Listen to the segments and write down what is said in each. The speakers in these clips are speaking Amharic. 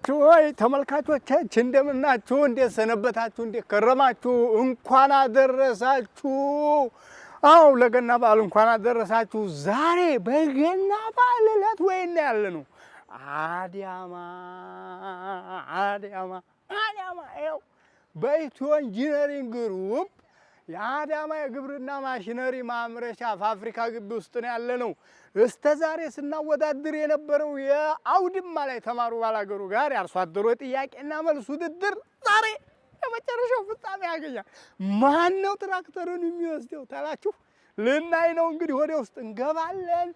ወይ ተመልካቾቻችን እንደምናችሁ፣ እንዴት ሰነበታችሁ? እንዴት ከረማችሁ? እንኳን አደረሳችሁ። አው ለገና በዓል እንኳን አደረሳችሁ። ዛሬ በገና በዓል ዕለት ወይና ያለ ነው አዳማ ይኸው በኢትዮ ኢንጂነሪንግ ግሩፕ የአዳማ የግብርና ማሽነሪ ማምረቻ ፋብሪካ ግቢ ውስጥ ነው ያለ ነው። እስከ ዛሬ ስናወዳድር የነበረው የአውድማ ላይ ተማሩ ባላገሩ ጋር የአርሶ አደሩ ጥያቄና መልስ ውድድር ዛሬ የመጨረሻው ፍጻሜ ያገኛል። ማን ነው ትራክተሩን የሚወስደው ታላችሁ? ልናይ ነው እንግዲህ። ወደ ውስጥ እንገባለን።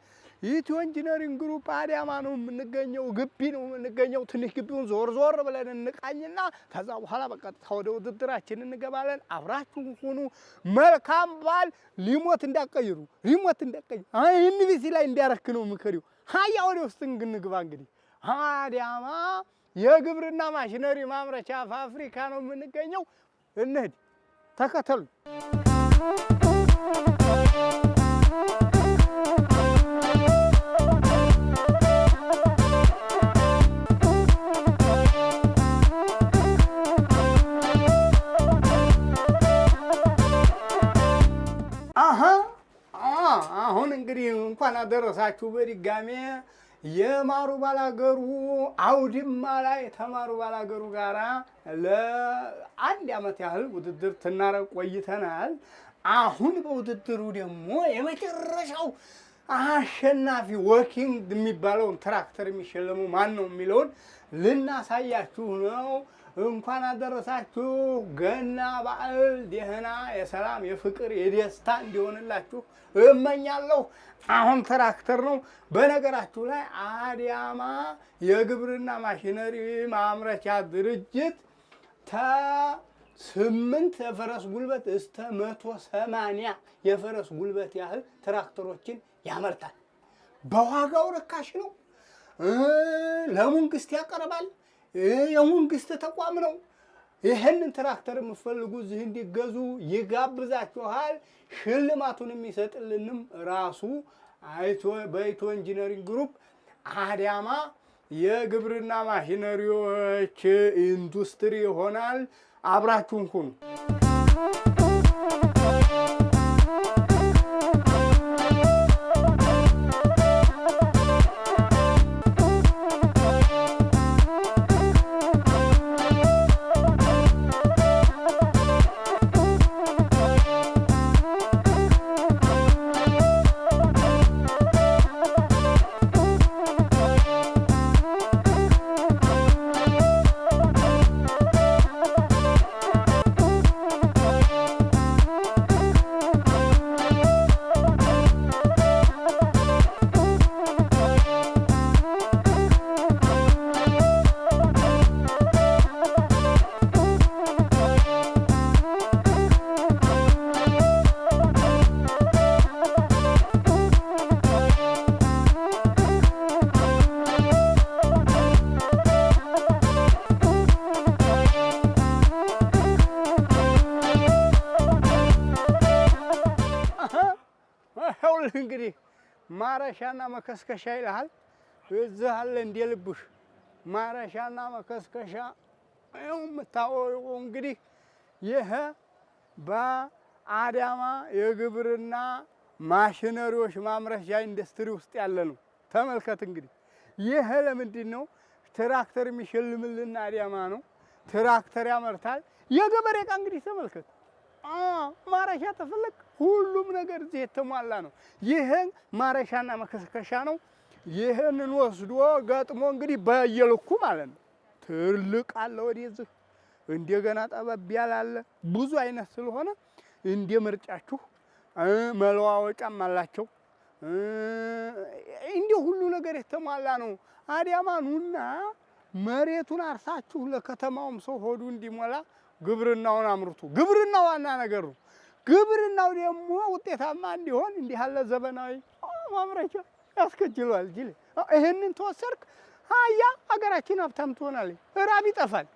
ኢትዮ ኢንጂነሪንግ ግሩፕ አዳማ ነው የምንገኘው፣ ግቢ ነው የምንገኘው። ትንሽ ግቢውን ዞር ዞር ብለን እንቃኝና ከዛ በኋላ በቀጥታ ወደ ውድድራችን እንገባለን። አብራችሁ ሁኑ። መልካም በዓል። ሪሞት እንዳትቀይሩ፣ ኢንቪሲ ላይ እንዲያረክ ነው ምክሪው። ሀያ ወደ ውስጥ እንግባ። እንግዲህ አዳማ የግብርና ማሽነሪ ማምረቻ ፋብሪካ ነው የምንገኘው። እንሂድ፣ ተከተሉ። አሁን እንግዲህ እንኳን አደረሳችሁ በድጋሜ። የማሩ ባላገሩ አውድማ ላይ ተማሩ ባላገሩ ጋራ ለአንድ ዓመት ያህል ውድድር ስናደርግ ቆይተናል። አሁን በውድድሩ ደግሞ የመጨረሻው አሸናፊ ወኪንግ የሚባለውን ትራክተር የሚሸለመው ማን ነው የሚለውን ልናሳያችሁ ነው። እንኳን አደረሳችሁ። ገና በዓል ደህና የሰላም የፍቅር የደስታ እንዲሆንላችሁ እመኛለሁ። አሁን ትራክተር ነው። በነገራችሁ ላይ አዳማ የግብርና ማሽነሪ ማምረቻ ድርጅት 8 የፈረስ ጉልበት እስከ 180 የፈረስ ጉልበት ያህል ትራክተሮችን ያመርታል። በዋጋው ርካሽ ነው። ለመንግስት ያቀርባል። የመንግስት ተቋም ነው። ይህንን ትራክተር የምትፈልጉ እዚህ እንዲገዙ ይጋብዛችኋል። ሽልማቱን የሚሰጥልንም ራሱ በኢትዮ ኢንጂነሪንግ ግሩፕ አዳማ የግብርና ማሽነሪዎች ኢንዱስትሪ ይሆናል። አብራችሁን ሁኑ። እንግዲህ ማረሻና መከስከሻ ይልሃል። እዚህ አለ እንደ ልብሽ ማረሻና መከስከሻ ነው የምታወቀው። እንግዲህ ይሄ በአዳማ የግብርና ማሽነሪዎች ማምረቻ ኢንዱስትሪ ውስጥ ያለ ነው። ተመልከት እንግዲህ ይሄ ለምንድን ነው ትራክተር የሚሸልምልን? አዳማ ነው ትራክተር ያመርታል። የገበሬ ዕቃ እንግዲህ ተመልከት። ማረሻ ተፈለግ ሁሉም ነገር እዚህ የተሟላ ነው። ይሄን ማረሻና መከስከሻ ነው። ይሄንን ወስዶ ገጥሞ እንግዲህ በየልኩ ማለት ነው። ትልቅ አለ ወደዚህ፣ እንደገና ጠበብ ያለ አለ። ብዙ አይነት ስለሆነ እንደ ምርጫችሁ መለዋወጫም አላቸው። እንደ ሁሉ ነገር የተሟላ ነው። አዳማ ኑና መሬቱን አርሳችሁ ለከተማውም ሰው ሆዱ እንዲሞላ ግብርናውን አምርቱ። ግብርና ዋና ነገር ነው። ግብርናው ደግሞ ውጤታማ እንዲሆን እንዲህ ያለ ዘመናዊ ማምረቻ ያስከጅለዋል። ጅል ይሄንን ተወሰርክ ሀያ አገራችን ሀብታም ትሆናለች፣ ራብ ይጠፋል።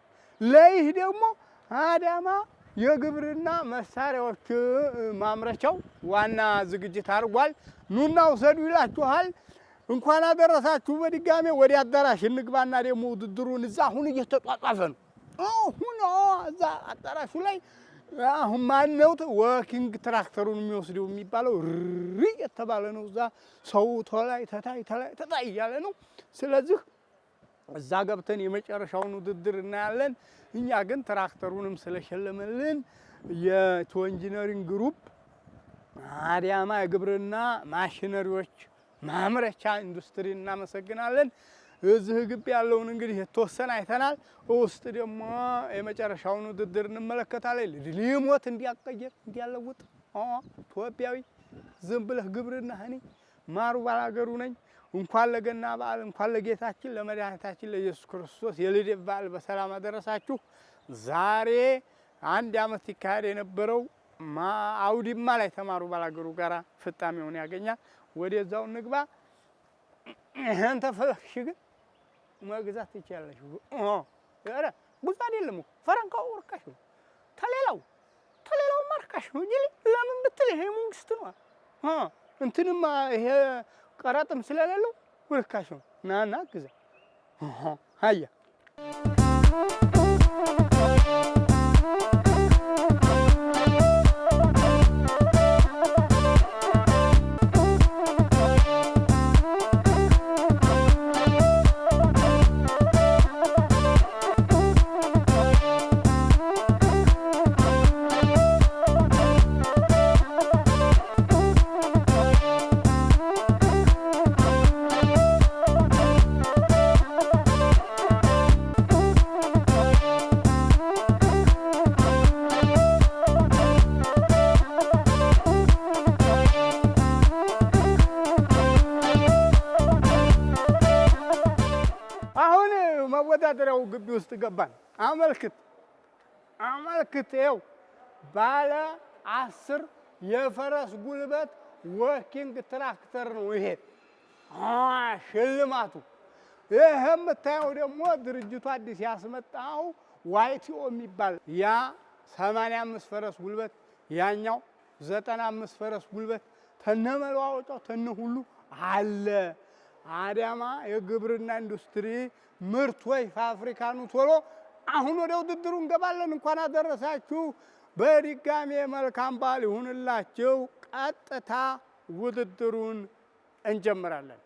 ለይህ ደግሞ አዳማ የግብርና መሳሪያዎች ማምረቻው ዋና ዝግጅት አድርጓል። ኑና ውሰዱ ይላችኋል። እንኳን አደረሳችሁ በድጋሜ ወደ አዳራሽ እንግባና ደግሞ ውድድሩን እዛ አሁን እየተጧጧፈ ነው አሁን እዛ አዳራሹ ላይ አሁን ማን ነው ወኪንግ ትራክተሩን የሚወስደው የሚባለው የተባለ ነው እዛ ሰው ተላይ ተታይ እያለ ነው ስለዚህ እዛ ገብተን የመጨረሻውን ውድድር እናያለን እኛ ግን ትራክተሩንም ስለሸለመልን የኢትዮ ኢንጂነሪንግ ግሩፕ አዳማ የግብርና ማሽነሪዎች ማምረቻ ኢንዱስትሪ እናመሰግናለን እዚህ ግቢ ያለውን እንግዲህ የተወሰነ አይተናል ውስጥ ደግሞ የመጨረሻውን ውድድር እንመለከታለን ሊሞት እንዲያቀየር እንዲያለውጥ ኢትዮጵያዊ ዝም ብለህ ግብርና እኔ ማሩ ባላገሩ ነኝ እንኳን ለገና በዓል እንኳን ለጌታችን ለመድኃኒታችን ለኢየሱስ ክርስቶስ የልደት በዓል በሰላም አደረሳችሁ ዛሬ አንድ አመት ይካሄድ የነበረው አውዲማ ላይ ተማሩ ባላገሩ ጋራ ፍጣሜውን ያገኛል ወደዛው ንግባ ይሄን ተፈለግሽ ግን መግዛት ይቻላልሽ አረ ብዙ አይደለም ፈረንካው ወርካሽ ነው ተሌላው ማርካሽ ነው እንጂ ለምን ብትል ይሄ መንግስት ነው እንትንማ ይሄ ቀራጥም ስለሌለው ወርካሽ ነው ናና ግዛ ሃያ መወዳደሪያው ግቢ ውስጥ ገባን አመልክት ይኸው ባለ 10 የፈረስ ጉልበት ወኪንግ ትራክተር ነው ይሄ ሽልማቱ ይሄ የምታየው ደግሞ ድርጅቱ አዲስ ያስመጣው ዋይቲኦ የሚባል ያ 85 ፈረስ ጉልበት ያኛው 95 ፈረስ ጉልበት ተነመለዋወጫው ተነሁሉ አለ አዳማ የግብርና ኢንዱስትሪ ምርት ወይ ፋብሪካኑ ቶሎ አሁን ወደ ውድድሩ እንገባለን እንኳን አደረሳችሁ በድጋሜ መልካም በዓል ይሁንላችሁ ቀጥታ ውድድሩን እንጀምራለን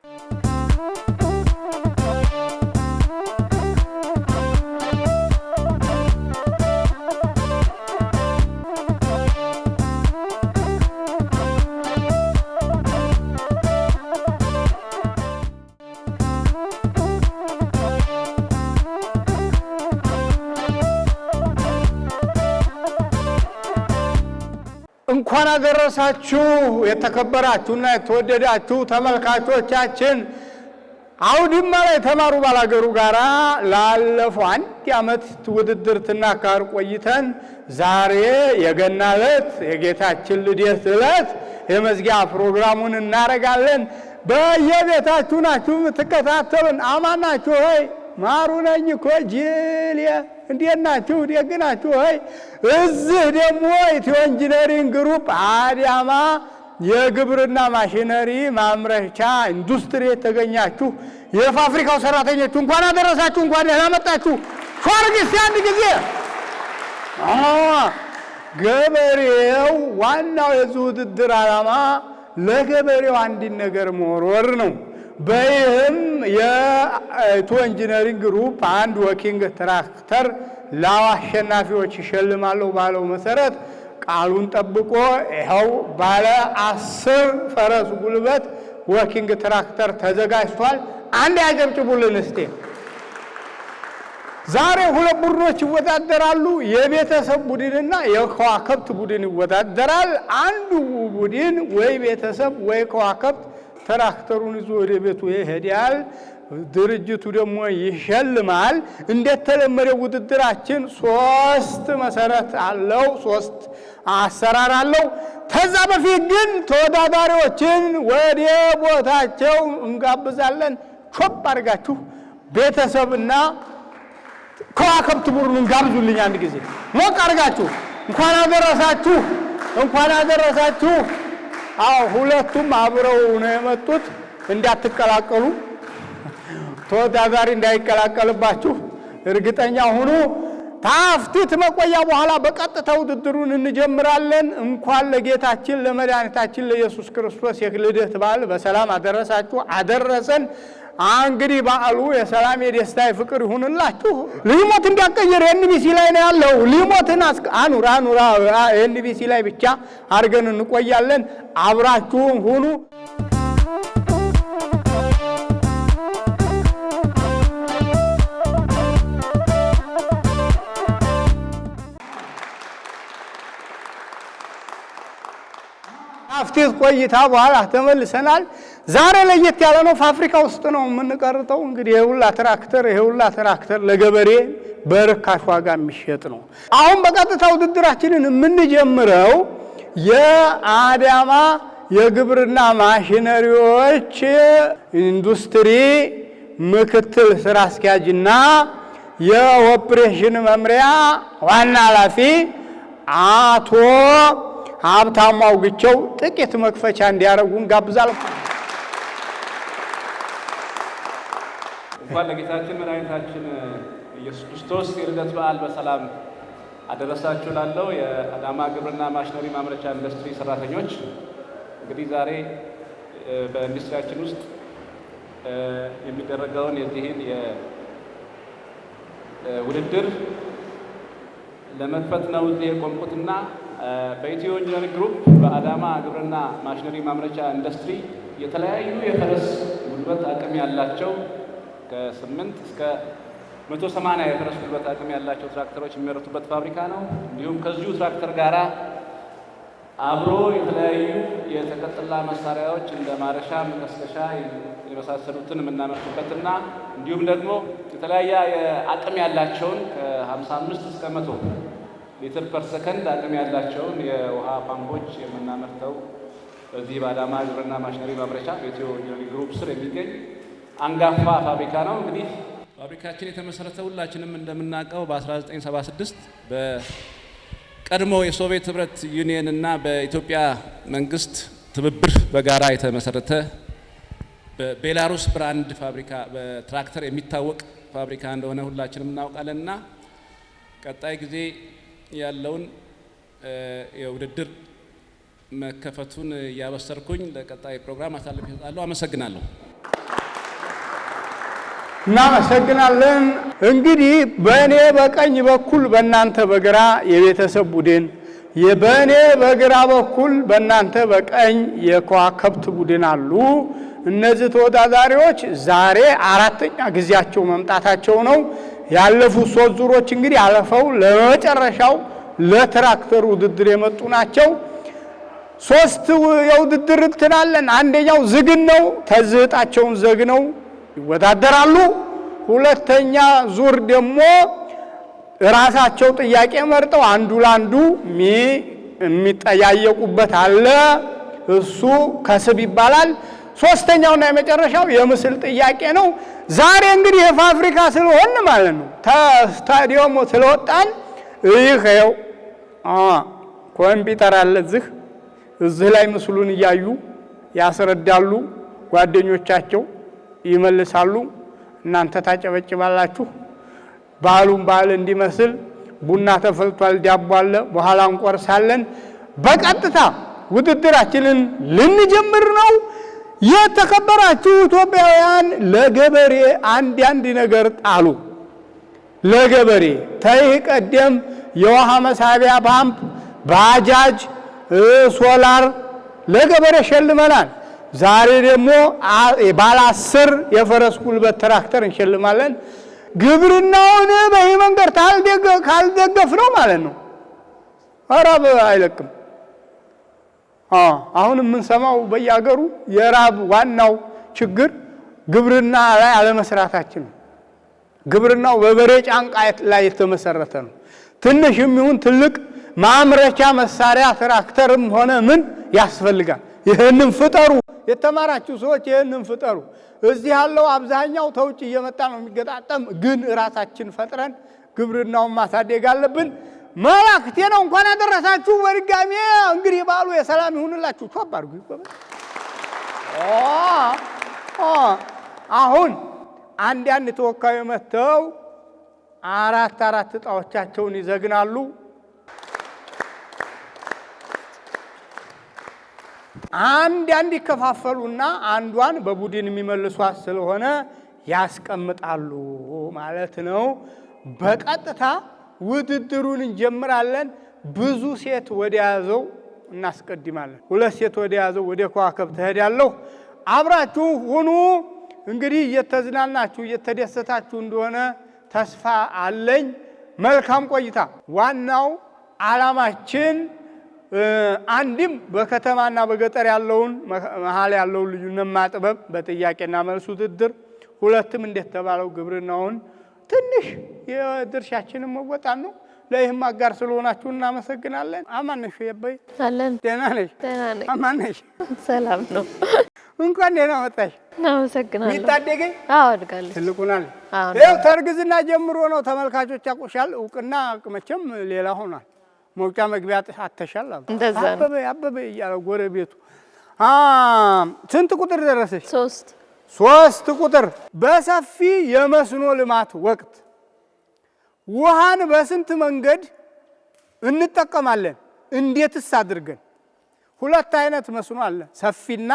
እንኳን አደረሳችሁ የተከበራችሁና የተወደዳችሁ ተመልካቾቻችን አውዲማ ላይ ተማሩ ባላገሩ ጋራ ላለፈው አንድ አመት ውድድር ተናካር ቆይተን ዛሬ የገና ዕለት የጌታችን ልደት ዕለት የመዝጊያ ፕሮግራሙን እናረጋለን በየቤታችሁ ናችሁ የምትከታተሉን አማናችሁ ሆይ ማሩ ነኝ እኮ ጂልየ እንዴት ናችሁ ደግ ናችሁ ሆይ እዚህ ደግሞ ኢትዮ ኢንጂነሪንግ ግሩፕ አዳማ የግብርና ማሽነሪ ማምረቻ ኢንዱስትሪ የተገኛችሁ የፋብሪካው ሰራተኞች እንኳን አደረሳችሁ እንኳን ደህና መጣችሁ ፎርግስ አንድ ጊዜ ገበሬው ዋናው የዚህ ውድድር ዓላማ ለገበሬው አንድ ነገር መወርወር ነው በይህም የኢትዮ ኢንጂነሪንግ ግሩፕ አንድ ወኪንግ ትራክተር ለአሸናፊዎች ይሸልማለሁ ባለው መሰረት ቃሉን ጠብቆ ይኸው ባለ 10 ፈረስ ጉልበት ወኪንግ ትራክተር ተዘጋጅቷል አንድ ያጨብጭቡልን እስቲ ዛሬ ሁለት ቡድኖች ይወዳደራሉ የቤተሰብ ቡድንና የከዋክብት ቡድን ይወዳደራል አንዱ ቡድን ወይ ቤተሰብ ወይ ከዋክብት ትራክተሩን ይዞ ወደ ቤቱ ይሄዳል ድርጅቱ ደግሞ ይሸልማል እንደተለመደው ውድድራችን 3 መሰረት አለው 3 አሰራር አለው ከዛ በፊት ግን ተወዳዳሪዎችን ወደ ቦታቸው እንጋብዛለን ቾፕ አድርጋችሁ ቤተሰብና ከዋክብት ቡድኑን ጋብዙልኝ አንድ ጊዜ ሞቅ አድርጋችሁ እንኳን አደረሳችሁ አዎ ሁለቱም አብረው ነው የመጡት እንዳትቀላቀሉ ተወዳዳሪ እንዳይቀላቀልባችሁ እርግጠኛ ሁኑ። ታፍቲት መቆያ በኋላ በቀጥታ ውድድሩን እንጀምራለን። እንኳን ለጌታችን ለመድኃኒታችን ለኢየሱስ ክርስቶስ የልደት በዓል በሰላም አደረሳችሁ አደረሰን። እንግዲህ በዓሉ የሰላም የደስታ የፍቅር ይሁንላችሁ። ሪሞት እንዲያቀየር ኤንቢሲ ላይ ነው ያለው። ሪሞትን አኑራ ኤንቢሲ ላይ ብቻ አድርገን እንቆያለን። አብራችሁን ሁኑ። አፍቲት ቆይታ በኋላ ተመልሰናል። ዛሬ ለየት ያለ ነው። ፋብሪካ ውስጥ ነው የምንቀርጠው። እንግዲህ የሁላ ትራክተር ለገበሬ በርካሽ ዋጋ የሚሸጥ ነው። አሁን በቀጥታ ውድድራችንን የምንጀምረው የአዳማ የግብርና ማሽነሪዎች ኢንዱስትሪ ምክትል ስራ አስኪያጅና የኦፕሬሽን መምሪያ ዋና ኃላፊ አቶ ሀብታሙ አውግቸው ጥቂት መክፈቻ እንዲያረጉ እንጋብዛለን። እንኳን ለጌታችን መድኃኒታችን ኢየሱስ ክርስቶስ የልደት በዓል በሰላም አደረሳችሁ። ላለው የአዳማ ግብርና ማሽነሪ ማምረቻ ኢንዱስትሪ ሰራተኞች እንግዲህ ዛሬ በኢንዱስትሪያችን ውስጥ የሚደረገውን የዚህን የውድድር ለመክፈት ነው እዚህ የቆምኩትና በኢትዮ ኢንጂነሪንግ ግሩፕ በአዳማ ግብርና ማሽነሪ ማምረቻ ኢንዱስትሪ የተለያዩ የፈረስ ጉልበት አቅም ያላቸው ከ8 እስከ 180 የፈረስ ጉልበት አቅም ያላቸው ትራክተሮች የሚመረቱበት ፋብሪካ ነው። እንዲሁም ከዚሁ ትራክተር ጋራ አብሮ የተለያዩ የተቀጥላ መሳሪያዎች እንደ ማረሻ፣ መቀስቀሻ የመሳሰሉትን የምናመርትበትና እንዲሁም ደግሞ የተለያየ አቅም ያላቸውን ከ55 እስከ 100 ሊትር ፐር ሰከንድ አቅም ያላቸውን የውሃ ፓምፖች የምናመርተው በዚህ በአዳማ ግብርና ማሽነሪ ማምረቻ በኢትዮ ኢንጂነሪንግ ግሩፕ ስር የሚገኝ አንጋፋ ፋብሪካ ነው። እንግዲህ ፋብሪካችን የተመሰረተው ሁላችንም እንደምናውቀው በ1976 በቀድሞ የሶቪየት ህብረት ዩኒየን እና በኢትዮጵያ መንግስት ትብብር በጋራ የተመሰረተ በቤላሩስ ብራንድ ፋብሪካ በትራክተር የሚታወቅ ፋብሪካ እንደሆነ ሁላችንም እናውቃለንና ቀጣይ ጊዜ ያለውን የውድድር መከፈቱን ያበሰርኩኝ ለቀጣይ ፕሮግራም አሳልፍ ይሰጣለሁ። አመሰግናለሁ። እናመሰግናለን። እንግዲህ በእኔ በቀኝ በኩል በእናንተ በግራ የቤተሰብ ቡድን፣ በእኔ በግራ በኩል በእናንተ በቀኝ የከዋክብት ቡድን አሉ። እነዚህ ተወዳዳሪዎች ዛሬ አራተኛ ጊዜያቸው መምጣታቸው ነው። ያለፉት 3 ዙሮች እንግዲህ አለፈው ለመጨረሻው ለትራክተር ውድድር የመጡ ናቸው። 3 የውድድር እንትን አለን። አንደኛው ዝግን ነው። ተዝህጣቸውን ዘግነው ይወዳደራሉ። ሁለተኛ ዙር ደግሞ ራሳቸው ጥያቄ መርጠው አንዱ ላንዱ የሚጠያየቁበት አለ። እሱ ከስብ ይባላል። ሶስተኛውና የመጨረሻው የምስል ጥያቄ ነው። ዛሬ እንግዲህ የፋብሪካ ስለሆነ ማለት ነው ተስታዲየሙ ስለወጣን ይሄው ኮምፒውተር አለ እዚህ ላይ ምስሉን እያዩ ያስረዳሉ። ጓደኞቻቸው ይመልሳሉ። እናንተ ታጨበጭባላችሁ። ባህሉን ባህል እንዲመስል ቡና ተፈልቷል፣ ዳቦ አለ፣ በኋላ እንቆርሳለን። በቀጥታ ውድድራችንን ልንጀምር ነው። የተከበራችሁ ኢትዮጵያውያን ለገበሬ አንድ ነገር ጣሉ። ለገበሬ ተይ ቀደም የውሃ መሳቢያ ፓምፕ፣ ባጃጅ፣ ሶላር ለገበሬ ሸልመናል። ዛሬ ደግሞ ባለ 10 የፈረስ ጉልበት ትራክተር እንሸልማለን። ግብርናውን በዚህ መንገድ ካልደገፍ ነው ማለት ነው ራብ አይለቅም። አሁን የምንሰማው በየሀገሩ የራብ ዋናው ችግር ግብርና ላይ አለመስራታችን ነው። ግብርናው በበሬ ጫንቃ ላይ የተመሰረተ ነው። ትንሽም ይሁን ትልቅ ማምረቻ መሳሪያ ትራክተርም ሆነ ምን ያስፈልጋል። ይሄንን ፍጠሩ። የተማራችሁ ሰዎች ይሄንን ፍጠሩ። እዚህ ያለው አብዛኛው ተውጭ እየመጣ ነው የሚገጣጠም፣ ግን ራሳችን ፈጥረን ግብርናውን ማሳደግ አለብን። መላክቴ ነው። እንኳን አደረሳችሁ በድጋሜ። እንግዲህ በዓሉ የሰላም ይሁንላችሁ። ቾብ አድርጉ። አሁን አንድ ተወካዩ መጥተው አራት እጣዎቻቸውን ይዘግናሉ። አንድ ይከፋፈሉና አንዷን በቡድን የሚመልሷት ስለሆነ ያስቀምጣሉ ማለት ነው። በቀጥታ ውድድሩን እንጀምራለን። ብዙ ሴት ወደ ያዘው እናስቀድማለን። 2 ሴት ወደ ያዘው ወደ ከዋክብት ትሄዳለሁ። አብራችሁ ሁኑ። እንግዲህ እየተዝናናችሁ እየተደሰታችሁ እንደሆነ ተስፋ አለኝ። መልካም ቆይታ። ዋናው ዓላማችን አንድም በከተማና በገጠር ያለውን መሃል ያለውን ልዩነት ማጥበብ በጥያቄና መልስ ውድድር፣ ሁለትም እንደተባለው ግብርናውን ትንሽ የድርሻችንን መወጣት ነው። ለይህም አጋር ስለሆናችሁ እናመሰግናለን። አማን ነሽ? የበይ አለን። ደህና ነሽ? ደህና ነኝ። አማን ነሽ? ሰላም ነው። እንኳን ደህና መጣሽ። እናመሰግናለን። ይታደገኝ? አዎ አድጋለሁ። ትልቁናል። ይኸው ተርግዝና ጀምሮ ነው ተመልካቾች ያውቁሻል። እውቅና መቼም ሌላ ሆኗል። መውጫ መግቢያ አተሻል አሉ። እንደዛ ነው። አበበ እያለ ጎረቤቱ። ስንት ቁጥር ደረሰሽ? 3 ቁጥር። በሰፊ የመስኖ ልማት ወቅት ውሃን በስንት መንገድ እንጠቀማለን? እንዴትስ አድርገን? 2 አይነት መስኖ አለ፣ ሰፊና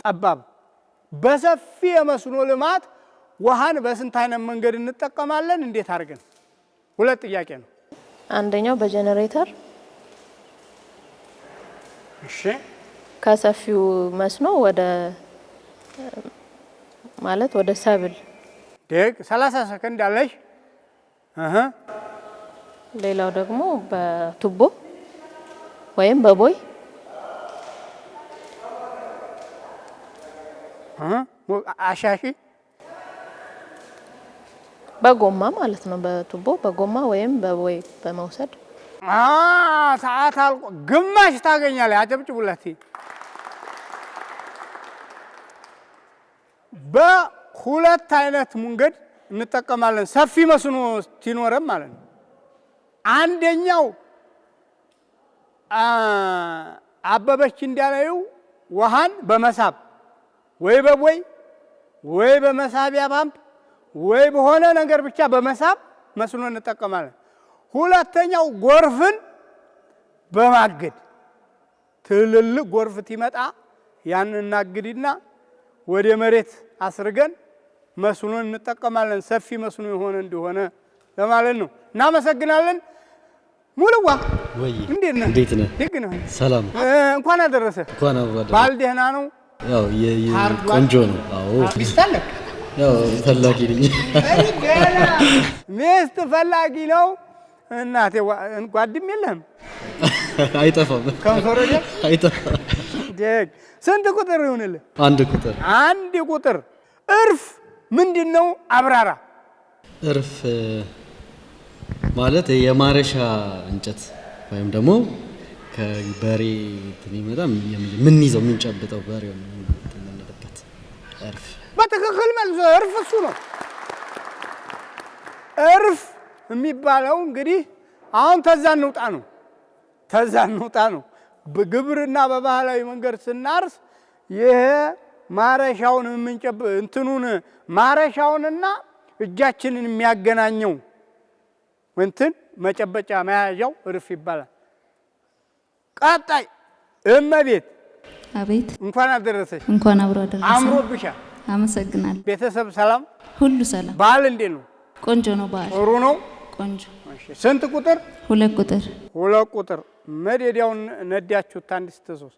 ጠባብ። በሰፊ የመስኖ ልማት ውሃን በስንት አይነት መንገድ እንጠቀማለን? እንዴት አድርገን? 2 ጥያቄ ነው። አንደኛው በጀነሬተር፣ እሺ፣ ከሰፊው መስኖ ወደ ማለት ወደ ሰብል ደግ 30 ሰከንድ አለሽ። ሌላው ደግሞ በቱቦ ወይም በቦይ አሻሺ በጎማ ማለት ነው። በቱቦ በጎማ ወይም በቦይ በመውሰድ ሰዓት አልቆ ግማሽ ታገኛለህ። አጨብጭቡለት። በ2 አይነት መንገድ እንጠቀማለን ሰፊ መስኖ ሲኖርም ማለት ነው። አንደኛው አበበች እንዳለው ውሃን በመሳብ ወይ በቦይ ወይ በመሳቢያ ፓምፕ ወይ በሆነ ነገር ብቻ በመሳብ መስኖ እንጠቀማለን። ሁለተኛው ጎርፍን በማገድ ትልልቅ ጎርፍ ይመጣ ያን እናግድና ወደ መሬት አስርገን መስኖ እንጠቀማለን። ሰፊ መስኖ የሆነ እንደሆነ ለማለት ነው። እናመሰግናለን። ሙሉዋ ወይ እንዴት ነህ? ደግ ነህ? ሰላም። እንኳን አደረሰ። እንኳን አብራደ። ባል ደህና ነው? ያው ቆንጆ ነው። አዎ ሚስታለክ? ያው ፈላጊ ነኝ። ሚስት ፈላጊ ነው። እናቴ ጓድም የለህም? አይጠፋም። ከንፈሮዴ አይጠፋም። ደግ ስንት ቁጥር ይሁንልህ? 1 ቁጥር። 1 ቁጥር። እርፍ ምንድነው? አብራራ። እርፍ ማለት የማረሻ እንጨት ወይም ደግሞ ከበሬ የሚመጣ ምን ይዘው ምን ጨብጠው በሬው ተመለከተ። እርፍ በትክክል መልሶ እርፍ እሱ ነው። እርፍ የሚባለው እንግዲህ አሁን ተዛ እንውጣ ነው። በግብርና በባህላዊ መንገድ ስናርስ ይሄ ማረሻውን የምንጨብ እንትኑን ማረሻውንና እጃችንን የሚያገናኘው እንትን መጨበጫ መያዣው እርፍ ይባላል። ቀጣይ እመቤት። አቤት። እንኳን አደረሰሽ። እንኳን አብሮ አደረሰ። አምሮብሻል። አመሰግናለሁ። ቤተሰብ ሰላም? ሁሉ ሰላም። በዓል እንዴት ነው? ቆንጆ ነው። በዓል ጥሩ ነው። ቆንጆ። ስንት ቁጥር? 2 ቁጥር። 2 ቁጥር። መደዳውን ነዳችሁት 1 እስከ 3።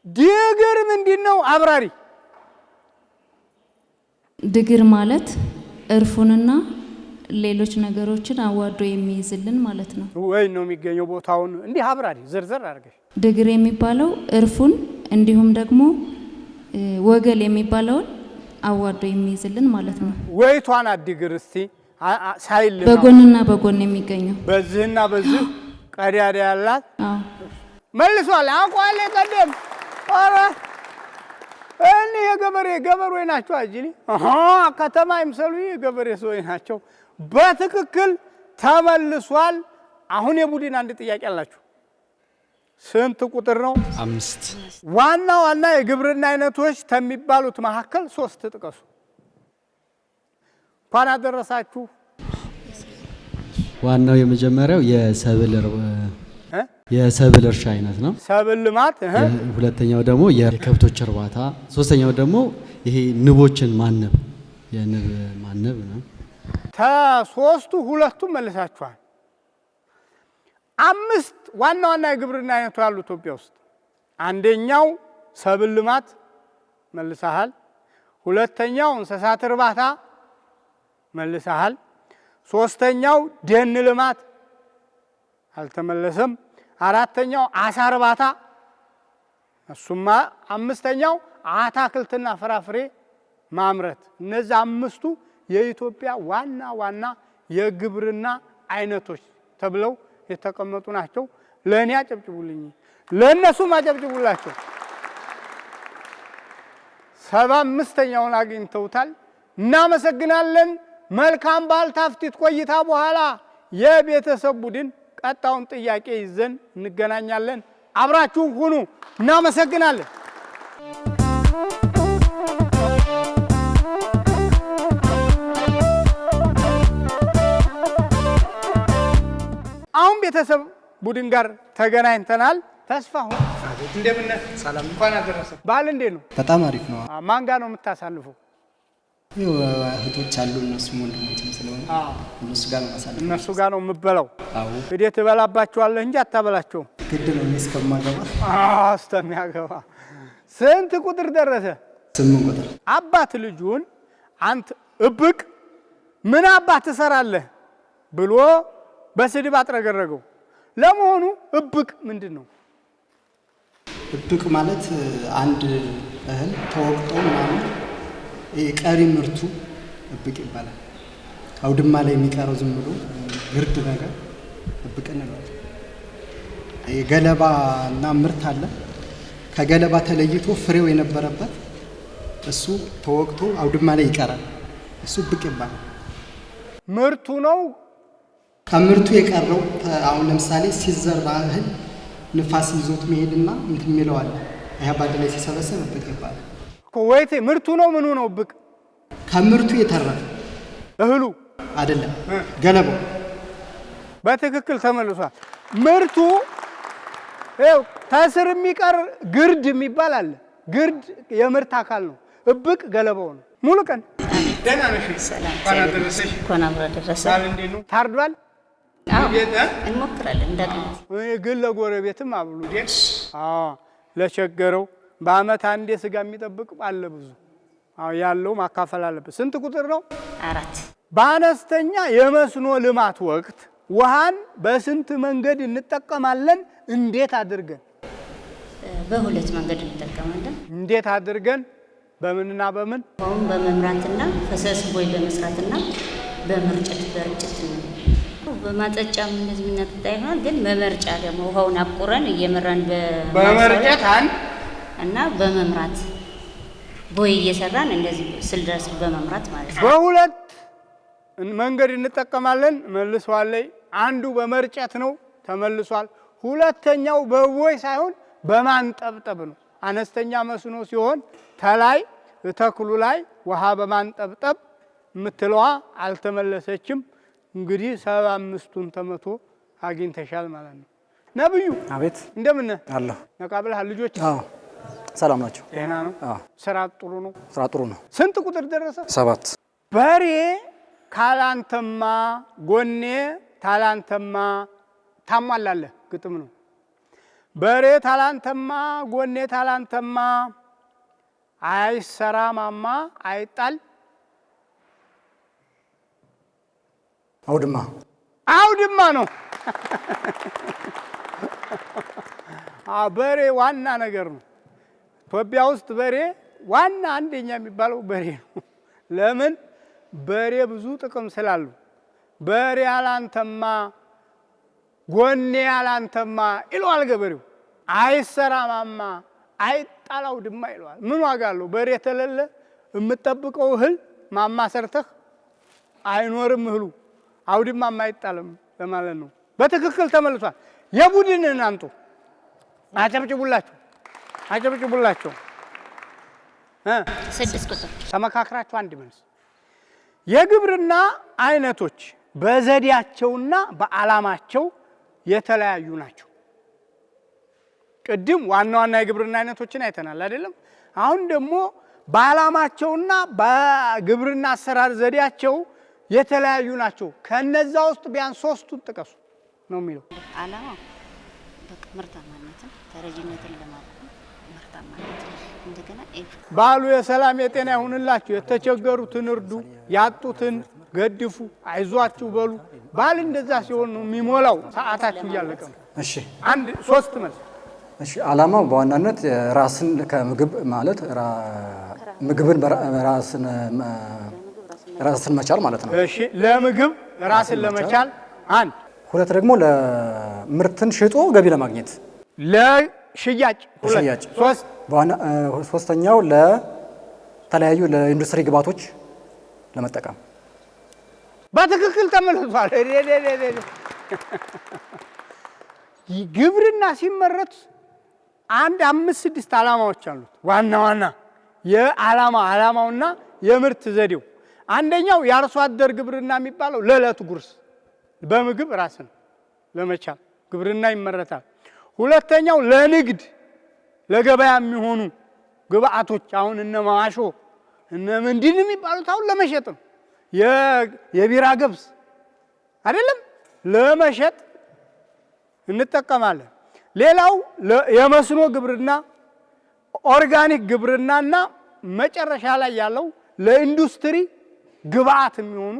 ድግር ምንድነው? አብራሪ። ድግር ማለት እርፉንና ሌሎች ነገሮችን አዋዶ የሚይዝልን ማለት ነው። ወይ ነው የሚገኘው ቦታውን እንዲህ አብራሪ ዝርዝር አድርገሽ። ድግር የሚባለው እርፉን እንዲሁም ደግሞ ወገል የሚባለውን አዋዶ የሚይዝልን ማለት ነው። ወይቷን አድግር እስቲ ሳይል ነው በጎንና በጎን የሚገኘው በዚህና በዚህ ቀዳዳ ያላት። አዎ መልሷል። አቋለ ቀደም ኧረ እኔ ገበሬ ናቸው። አጅሊ ከተማ ይምሰሉ የገበሬ ሰዎች ናቸው። በትክክል ተመልሷል። አሁን የቡድን 1 ጥያቄ አላችሁ። ስንት ቁጥር ነው? 5 ዋና ዋና የግብርና አይነቶች ከሚባሉት መካከል 3 ጥቀሱ። እንኳን አደረሳችሁ። ዋናው የመጀመሪያው የሰብል እርሻ አይነት ነው። ሰብል ልማት። ሁለተኛው ደግሞ የከብቶች እርባታ፣ ሶስተኛው ደግሞ ይሄ ንቦችን ማነብ የንብ ማነብ ነው። ከሶስቱ ሁለቱም መልሳችኋል። 5 ዋና ዋና የግብርና አይነቶች ያሉ ኢትዮጵያ ውስጥ አንደኛው ሰብል ልማት መልሰሃል። ሁለተኛው እንስሳት እርባታ መልሰሃል። ሶስተኛው ደን ልማት አልተመለሰም። አራተኛው አሳ እርባታ እሱማ። አምስተኛው አትክልትና ፍራፍሬ ማምረት። እነዚህ 5ቱ የኢትዮጵያ ዋና ዋና የግብርና አይነቶች ተብለው የተቀመጡ ናቸው። ለእኔ አጨብጭቡልኝ፣ ለእነሱም አጨብጭቡላቸው። 75ኛውን አግኝተውታል። እናመሰግናለን። መልካም በዓል። ታፍቲት ቆይታ በኋላ የቤተሰብ ቡድን ቀጣውን ጥያቄ ይዘን እንገናኛለን። አብራችሁን ሁኑ። እናመሰግናለን። አሁን ቤተሰብ ቡድን ጋር ተገናኝተናል። ተስፋሁን እንደምን ነህ? ሰላም። እንኳን አደረሰ። በዓል እንዴት ነው? በጣም አሪፍ ነው። ማን ጋር ነው የምታሳልፈው? እህቶች አሉ፣ እነሱም ወንድሞችም ስለሆነ እነሱ ጋር ነው የማሳልፈው። እነሱ ጋር ነው የምበላው? አዎ። እንግዲህ ትበላባቸዋለህ እንጂ አታበላቸውም። ግድ ነው እስከማገባ። እስከሚያገባ። ስንት ቁጥር ደረሰ? 8 ቁጥር። አባት ልጁን አንተ እብቅ ምን አባት ትሰራለህ ብሎ በስድብ አጥረገረገው። ለመሆኑ እብቅ ምንድን ነው? እብቅ ማለት አንድ እህል ተወቅጦ ምናምን ቀሪ ምርቱ እብቅ ይባላል። አውድማ ላይ የሚቀረው ዝም ብሎ ግርድ ነገር እብቅ እንለዋለን። የገለባ እና ምርት አለ። ከገለባ ተለይቶ ፍሬው የነበረበት እሱ ተወቅቶ አውድማ ላይ ይቀራል። እሱ እብቅ ይባላል። ምርቱ ነው። ከምርቱ የቀረው አሁን ለምሳሌ ሲዘራ እህል ንፋስ ይዞት መሄድና እንትን የሚለው አለ። ይሄ ባንድ ላይ ሲሰበሰብ እብቅ ይባላል። ወይቴ ምርቱ ነው። ምኑ ነው እብቅ? ከምርቱ የተረፈ እህሉ አይደለም፣ ገለባው። በትክክል ተመልሷል። ምርቱ ይኸው ከስር የሚቀር ግርድ የሚባል አለ። ግርድ የምርት አካል ነው። እብቅ ገለባው ነው። ሙሉ ቀን ደህና ነሽ? ሰላም። እንኳን አደረሰሽ። እንኳን አብሮ አደረሰ። ባል እንዴት ነው? ታርዷል? እንሞክራለን እንዳገኘት ግን ለጎረቤትም አብሉ። ለቸገረው በአመት አንዴ ስጋ የሚጠብቅ አለ ብዙ። ያለው ማካፈል አለበት። ስንት ቁጥር ነው? 4 በአነስተኛ የመስኖ ልማት ወቅት ውሃን በስንት መንገድ እንጠቀማለን? እንዴት አድርገን? በሁለት መንገድ እንጠቀማለን። እንዴት አድርገን? በምንና በምን? ውሃውን በመምራትና ፈሰስ ቦይ በመስራትና በመርጨት በማጠጫም እንደዚህ የምናጠጣ ይሆናል። ግን በመርጫ ደግሞ ውሃውን አቁረን እየመራን በመርጨት እና በመምራት ቦይ እየሰራን እንደዚህ ስል ድረስ በመምራት ማለት ነው። በሁለት መንገድ እንጠቀማለን። መልሷል። አንዱ በመርጨት ነው፣ ተመልሷል። ሁለተኛው በቦይ ሳይሆን በማንጠብጠብ ነው። አነስተኛ መስኖ ሲሆን ተላይ ተክሉ ላይ ውሃ በማንጠብጠብ የምትለዋ አልተመለሰችም። እንግዲህ 75ቱን ተመቶ አግኝተሻል ማለት ነው። ነብዩ አቤት። እንደምን አለሁ። ነቃ ብለሃል። ልጆች ሰላም ናቸው? ደህና ነው። ስራ ጥሩ ነው? ስራ ጥሩ ነው። ስንት ቁጥር ደረሰ? 7 በሬ ካላንተማ ጎኔ ታላንተማ ታሟላለህ። ግጥም ነው። በሬ ታላንተማ ጎኔ ታላንተማ አይሰራ ማማ አይጣል አውድማ። አውድማ ነው። በሬ ዋና ነገር ነው። ኢትዮጵያ ውስጥ በሬ ዋና አንደኛ የሚባለው በሬ ነው። ለምን? በሬ ብዙ ጥቅም ስላሉ። በሬ አላንተማ ጎኔ አላንተማ ይለዋል ገበሬው። አይሰራ ማማ አይጣል አውድማ ይለዋል። ምን ዋጋ አለው? በሬ ተለለ የምትጠብቀው እህል ማማ ሰርተህ አይኖርም እህሉ። አውድማም አይጣልም ለማለት ነው። በትክክል ተመልሷል። የቡድንን አንጡ። አጨብጭቡላቸው፣ አጨብጭቡላቸው። 6 ቁጥር ተመካክራችሁ አንድ መልስ። የግብርና አይነቶች በዘዴያቸውና በዓላማቸው የተለያዩ ናቸው። ቅድም ዋና ዋና የግብርና አይነቶችን አይተናል አይደለም? አሁን ደግሞ በዓላማቸውና በግብርና አሰራር ዘዴያቸው የተለያዩ ናቸው። ከነዛ ውስጥ ቢያንስ 3ቱን ጥቀሱ ነው የሚለው። ዓላማው በቃ ምርታማነትን ተረጂነትን ለማቆም ምርታማነትን እንደገና በዓሉ የሰላም የጤና ይሁንላችሁ፣ የተቸገሩትን እርዱ፣ ያጡትን ገድፉ፣ አይዟችሁ በሉ። በዓል እንደዛ ሲሆን ነው የሚሞላው። ሰዓታችሁ እያለቀ ነው። እሺ 3 መልስ። እሺ ዓላማው በዋናነት ራስን ከምግብ ማለት ምግብን ራስን መቻል ማለት ነው። እሺ ለምግብ ራስን ለመቻል 1። 2 ደግሞ ለምርትን ሽጦ ገቢ ለማግኘት ለሽያጭ 2። 3 ሶስተኛው ለተለያዩ ለኢንዱስትሪ ግብዓቶች ለመጠቀም። በትክክል ተመልሷል። ግብርና ሲመረት 5-6 ዓላማዎች አሉት። ዋና ዋና የዓላማውና የምርት ዘዴው። አንደኛው የአርሶ አደር ግብርና የሚባለው ለዕለት ጉርስ በምግብ ራስን ለመቻል ግብርና ይመረታል። ሁለተኛው ለንግድ ለገበያ የሚሆኑ ግብአቶች አሁን እነ ማሾ እነ ምንድን የሚባሉት አሁን ለመሸጥ ነው። የቢራ ገብስ አይደለም ለመሸጥ እንጠቀማለን። ሌላው የመስኖ ግብርና፣ ኦርጋኒክ ግብርናና መጨረሻ ላይ ያለው ለኢንዱስትሪ ግብአት የሚሆኑ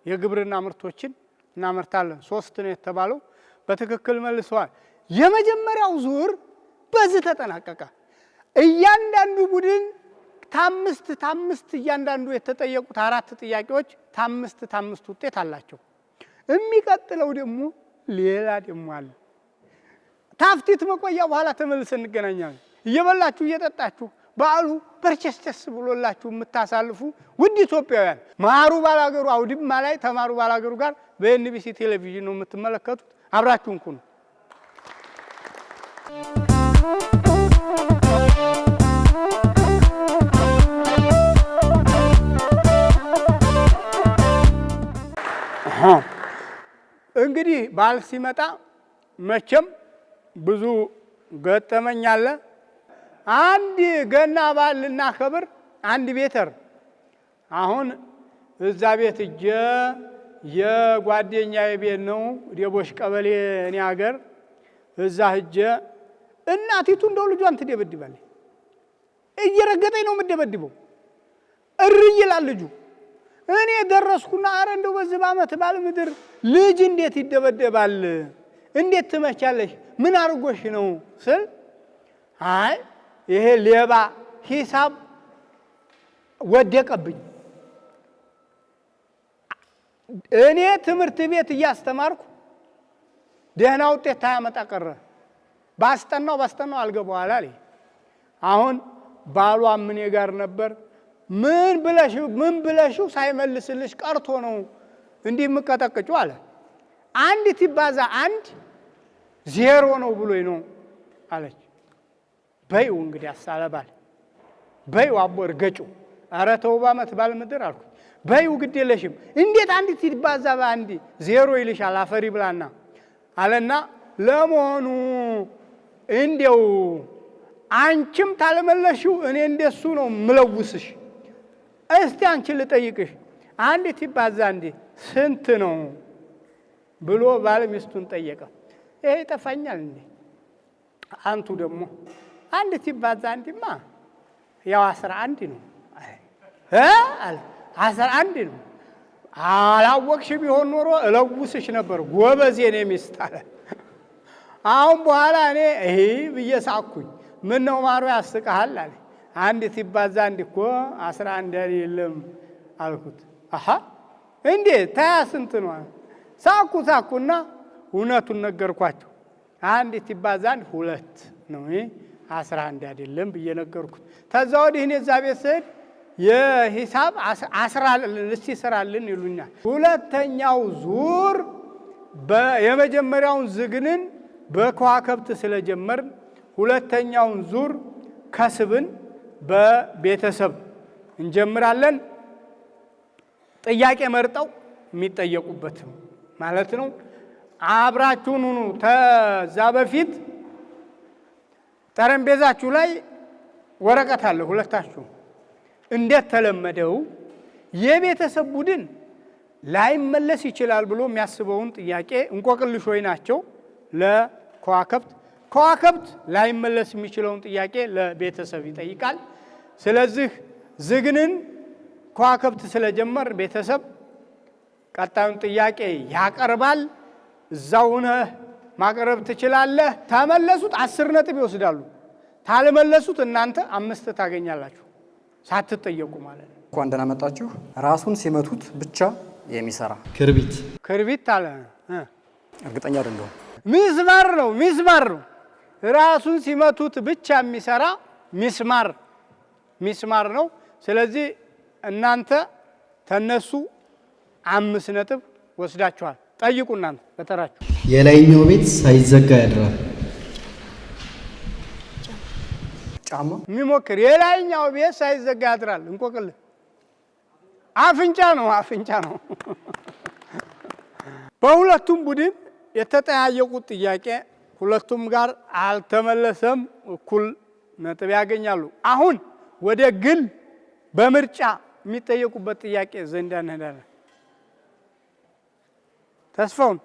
የግብርና ምርቶችን እናመርታለን። 3 ነው የተባለው። በትክክል መልሰዋል። የመጀመሪያው ዙር በዚህ ተጠናቀቀ። እያንዳንዱ ቡድን ታምስት እያንዳንዱ የተጠየቁት 4 ጥያቄዎች ታምስት ውጤት አላቸው። የሚቀጥለው ደግሞ ሌላ ደግሞ አለ። ታፍቲት መቆያ በኋላ ተመልሰን እንገናኛለን። እየበላችሁ እየጠጣችሁ በዓሉ በርቸስቸስ ብሎላችሁ የምታሳልፉ ውድ ኢትዮጵያውያን ማሩ ባላገሩ አውድማ ላይ ተማሩ ባላገሩ ጋር በኤንቢሲ ቴሌቪዥን ነው የምትመለከቱት። አብራችሁን ኩኑ። እንግዲህ በዓል ሲመጣ መቼም ብዙ ገጠመኝ አለ። አንድ ገና በዓል ልናከብር አንድ ቤተር አሁን እዛ ቤት እጄ የጓደኛዬ ቤት ነው ዴቦሽ ቀበሌ እኔ ሀገር እዛ እጄ እናቲቱ እንደው ልጇን ትደበድባለች። እየረገጠኝ ነው የምደበድበው። እሪ ይላል ልጁ። እኔ ደረስኩና አረ እንደው በዚህ በዓመት በዓል ምድር ልጅ እንዴት ይደበደባል? እንዴት ትመቻለሽ? ምን አርጎሽ ነው ስል አይ ይሄ ሌባ ሂሳብ ወደቀብኝ። እኔ ትምህርት ቤት እያስተማርኩ ደህና ውጤት ታያመጣ ቀረ። ባስጠናው አልገባው አለ። አሁን ባሏ ምን ጋር ነበር። ምን ብለሽው ሳይመልስልሽ ቀርቶ ነው እንዲህ የምቀጠቅጩ አለ። 1 ሲባዛ 1 0 ነው ብሎኝ ነው አለች። በይው እንግዲህ አሳለባል በይው አቦ እርገጩ። ኧረ ተው በዓመት በዓል ምድር አልኩት። በይው ግድ የለሽም እንዴት 1 ሲባዛ በ1 0 ይልሻል አፈሪ ብላና አለና ለመሆኑ እንዴው አንቺም ታለመለሽው እኔ እንደሱ ነው ምለውስሽ። እስቲ አንቺ ልጠይቅሽ 1 ሲባዛ 1 ስንት ነው ብሎ ባለ ሚስቱን ጠየቀ። ይሄ ይጠፋኛል እንዴ? አንቱ ደግሞ 1 ሲባዛ 1ማ ያው 11 ነው አለ። 11 ነው። አላወቅሽ ቢሆን ኖሮ እለውስሽ ነበር ጎበዝ የኔ ሚስት አለ። አሁን በኋላ እኔ ይሄ ብዬ ሳኩኝ። ምን ነው ማሩ ያስቀሃል አለ። 1 ሲባዛ 1 እኮ 11 አይደለም አልኩት። አሃ እንዴ ታያ ስንት ነው? ሳኩና እውነቱን ነገርኳቸው። 1 ሲባዛ 1 2 ነው 11 አይደለም ብዬ ነገርኩት። ከዛ ወዲህ እኔ እዛ ቤት ስሄድ የሂሳብ 10 ይሰራልን ይሉኛል። ሁለተኛው ዙር የመጀመሪያውን ዝግንን በከዋክብት ስለጀመርን ሁለተኛውን ዙር ከስብን በቤተሰብ እንጀምራለን። ጥያቄ መርጠው የሚጠየቁበት ማለት ነው። አብራችሁን ሁኑ። ተዛ በፊት ጠረጴዛችሁ ላይ ወረቀት አለ ሁለታችሁ። እንዴት ተለመደው የቤተሰብ ቡድን ላይመለስ ይችላል ብሎ የሚያስበውን ጥያቄ እንቆቅልሾች ናቸው ለከዋክብት፣ ከዋክብት ላይመለስ የሚችለውን ጥያቄ ለቤተሰብ ይጠይቃል። ስለዚህ ዝግንን ከዋክብት ስለጀመር ቤተሰብ ቀጣዩን ጥያቄ ያቀርባል። እዛው ሆነህ ማቅረብ ትችላለህ። ተመለሱት 10 ነጥብ ይወስዳሉ። ታልመለሱት እናንተ 5 ታገኛላችሁ ሳትጠየቁ ማለት ነው። እንኳን ደህና መጣችሁ። ራሱን ሲመቱት ብቻ የሚሰራ ክርቢት አለ። እርግጠኛ አይደለሁም። ሚስማር ነው። ሚስማር ነው። ራሱን ሲመቱት ብቻ የሚሰራ ሚስማር ነው። ስለዚህ እናንተ ተነሱ 5 ነጥብ ወስዳችኋል። ጠይቁ እናንተ በተራችሁ። የላይኛው ቤት ሳይዘጋ ያድራል። ጫማ የሚሞክር የላይኛው ቤት ሳይዘጋ ያድራል። እንቆቅልህ አፍንጫ ነው። በሁለቱም ቡድን የተጠያየቁት ጥያቄ ሁለቱም ጋር አልተመለሰም። እኩል ነጥብ ያገኛሉ። አሁን ወደ ግል በምርጫ የሚጠየቁበት ጥያቄ ዘንዳ እንሄዳለን። ተስፋውን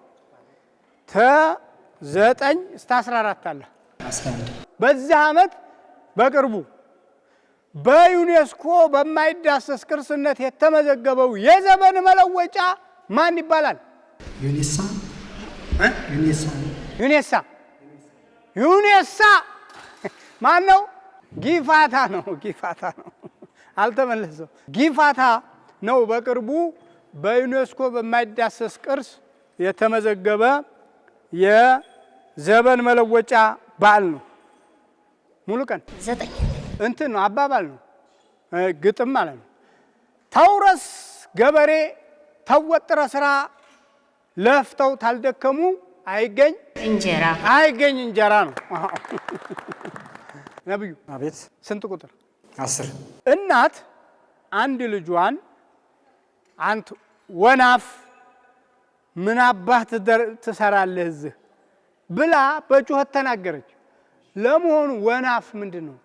ከ9 እስከ 14 አለ። በዚህ ዓመት በቅርቡ በዩኔስኮ በማይዳሰስ ቅርስነት የተመዘገበው የዘመን መለወጫ ማን ይባላል? ዩኔሳ ማን ነው? ጊፋታ ነው። አልተመለሰም። ጊፋታ ነው። በቅርቡ በዩኔስኮ በማይዳሰስ ቅርስ የተመዘገበ የዘመን መለወጫ በዓል ነው። ሙሉ ቀን 9 እንትን ነው፣ አባባል ነው፣ ግጥም ማለት ነው። ተውረስ ገበሬ ተወጥረ ስራ ለፍተው ታልደከሙ አይገኝ እንጀራ ነው። ነብዩ አቤት። ስንት ቁጥር? 10 እናት አንድ ልጇን አንተ ወናፍ ምን አባህ ትሰራለህ እዚህ ብላ በጩኸት ተናገረች። ለመሆኑ ወናፍ ምንድን ነው?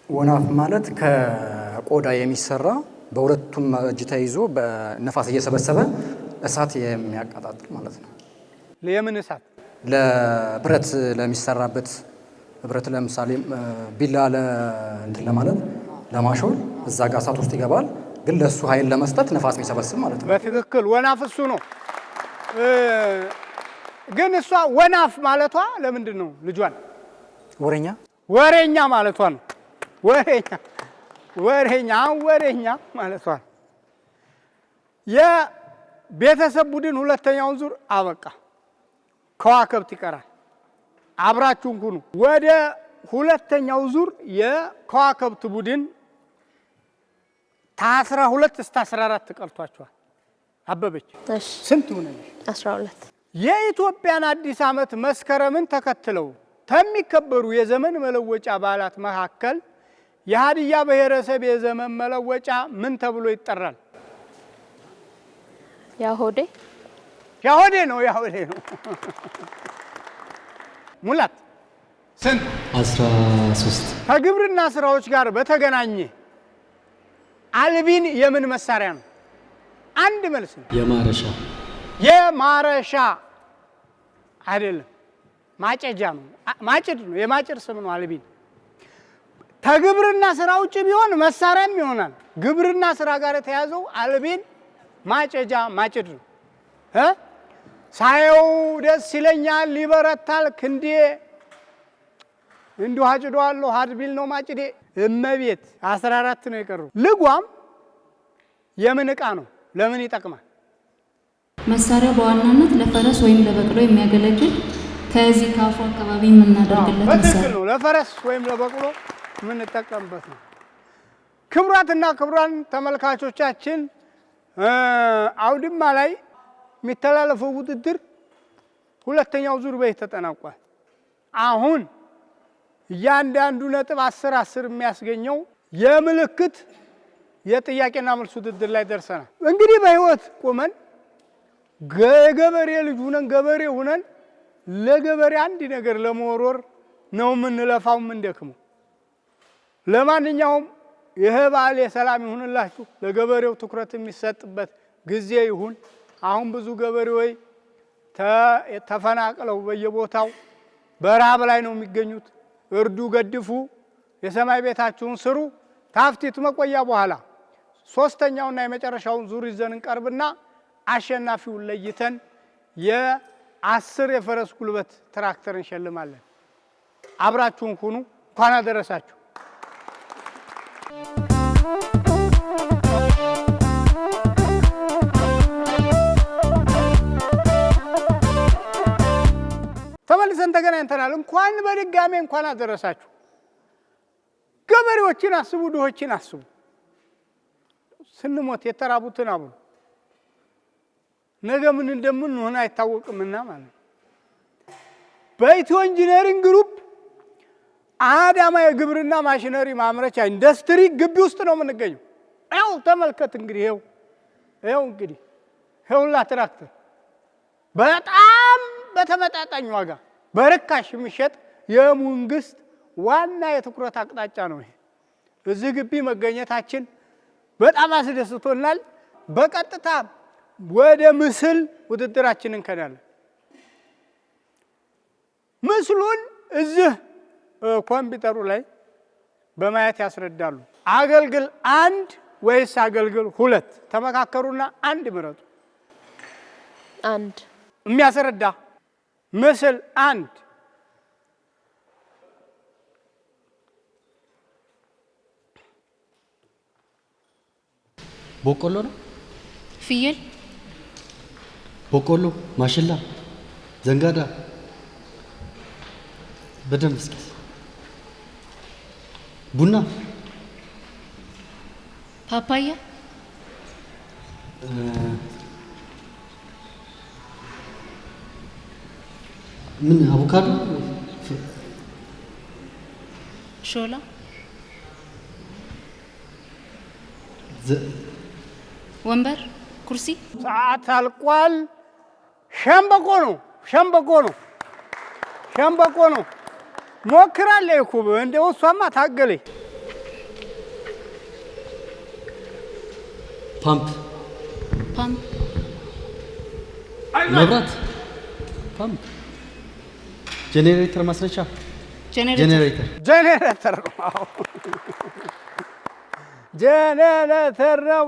ወናፍ ማለት ከቆዳ የሚሰራ በሁለቱም እጅ ተይዞ በነፋስ እየሰበሰበ እሳት የሚያቀጣጥል ማለት ነው። ለምን እሳት? ለብረት ለሚሰራበት ብረት ለምሳሌ ቢላ እንትን ለማለት ለማሾል እዛ ጋር እሳት ውስጥ ይገባል። ግን ለሱ ኃይል ለመስጠት ነፋስ የሚሰበስብ ማለት ነው። በትክክል ወናፍ እሱ ነው። ግን እሷ ወናፍ ማለቷ ለምንድን ነው? ልጇን ወሬኛ ማለቷ ነው። ወሬኛ ማለቷ ነው። የቤተሰብ ቡድን ሁለተኛውን ዙር አበቃ። ከዋክብት ይቀራል። አብራችሁን ሁኑ። ወደ ሁለተኛው ዙር የከዋክብት ቡድን ከ12 እስከ 14 ቀርቷቸዋል። አበበች ስንት ሆነልሽ? 12። የኢትዮጵያን አዲስ ዓመት መስከረምን ተከትለው ከሚከበሩ የዘመን መለወጫ በዓላት መካከል የሀዲያ ብሔረሰብ የዘመን መለወጫ ምን ተብሎ ይጠራል? ያሆዴ ነው። ሙላት ስንት? 13። ከግብርና ስራዎች ጋር በተገናኘ አልቢን የምን መሳሪያ ነው? አንድ መልስ ነው። የማረሻ አይደለም፣ ማጨጃ ነው። ማጭድ ነው። የማጭድ ስም ነው አልቢን። ከግብርና ስራ ውጭ ቢሆን መሳሪያም ይሆናል። ግብርና ስራ ጋር የተያዘው አልቢን ማጨጃ ማጭድ ነው። ሳየው ደስ ይለኛል ይበረታል ክንዴ እንዲሁ አጭደዋለሁ ሀድቢል ነው ማጭዴ። እመቤት 14 ነው የቀሩ። ልጓም የምን ዕቃ ነው? ለምን ይጠቅማል? መሳሪያው በዋናነት ለፈረስ ወይም ለበቅሎ የሚያገለግል ከዚህ ካፉ አካባቢ የምናደርግለት መሳሪያ ነው። ለፈረስ ወይም ለበቅሎ የምንጠቀምበት ነው። ክቡራትና ክቡራን ተመልካቾቻችን አውድማ ላይ የሚተላለፈው ውድድር ሁለተኛው ዙር በይ ተጠናቋል። አሁን እያንዳንዱ ነጥብ 10 10 የሚያስገኘው የምልክት የጥያቄና መልስ ውድድር ላይ ደርሰናል። እንግዲህ በህይወት ቆመን ገበሬ ልጅ ሆነን ገበሬ ሆነን ለገበሬ አንድ ነገር ለመወርወር ነው የምንለፋው የምንደክመው። ለማንኛውም ይሄ በዓል የሰላም ይሁንላችሁ። ለገበሬው ትኩረት የሚሰጥበት ጊዜ ይሁን። አሁን ብዙ ገበሬዎች ተፈናቅለው በየቦታው በረሃብ ላይ ነው የሚገኙት። እርዱ፣ ገድፉ፣ የሰማይ ቤታችሁን ስሩ። ታፍቲት መቆያ በኋላ ሶስተኛውና የመጨረሻውን ዙር ይዘን እንቀርብና አሸናፊውን ለይተን የ10 የፈረስ ጉልበት ትራክተር እንሸልማለን። አብራችሁን ሁኑ። እንኳን አደረሳችሁ። ተመልሰን ተገናኝተናል። እንኳን በድጋሜ እንኳን አደረሳችሁ። ገበሬዎችን አስቡ፣ ድሆችን አስቡ። ስንሞት የተራቡትን አብሉ። ነገ ምን እንደምንሆን አይታወቅምና ማለት ነው። በኢትዮ ኢንጂነሪንግ ግሩፕ አዳማ የግብርና ማሽነሪ ማምረቻ ኢንዱስትሪ ግቢ ውስጥ ነው የምንገኘው። ይኸው ተመልከት እንግዲህ ይኸው እንግዲህ ይኸውላ ትራክተር በጣም በተመጣጣኝ ዋጋ በርካሽ የሚሸጥ የመንግስት ዋና የትኩረት አቅጣጫ ነው። ይሄ እዚህ ግቢ መገኘታችን በጣም አስደስቶናል። በቀጥታ ወደ ምስል ውድድራችንን እንከዳለን። ምስሉን እዚህ ኮምፒውተሩ ላይ በማየት ያስረዳሉ። አገልግል 1 ወይስ አገልግል 2? ተመካከሩና አንድ ምረጡ። 1 የሚያስረዳ ምስል 1 በቆሎ ነው። ፍየል፣ በቆሎ፣ ማሽላ፣ ዘንጋዳ በደንብ እስኪ ቡና፣ ፓፓያ፣ ምን አቮካዶ፣ ሾላ፣ ወንበር፣ ኩርሲ። ሰዓት አልቋል። ሸምበቆ ነው ሸምበቆ ነው ሸምበቆ ነው። ሞክራለሁ እኮ እንደው እሷማ ታገለኝ። ፓምፕ፣ ፓምፕ፣ መብራት፣ ፓምፕ፣ ጄኔሬተር፣ ማስነቻ፣ ጄኔሬተር ጄኔሬተር ነው። አዎ ጄኔሬተር ነው።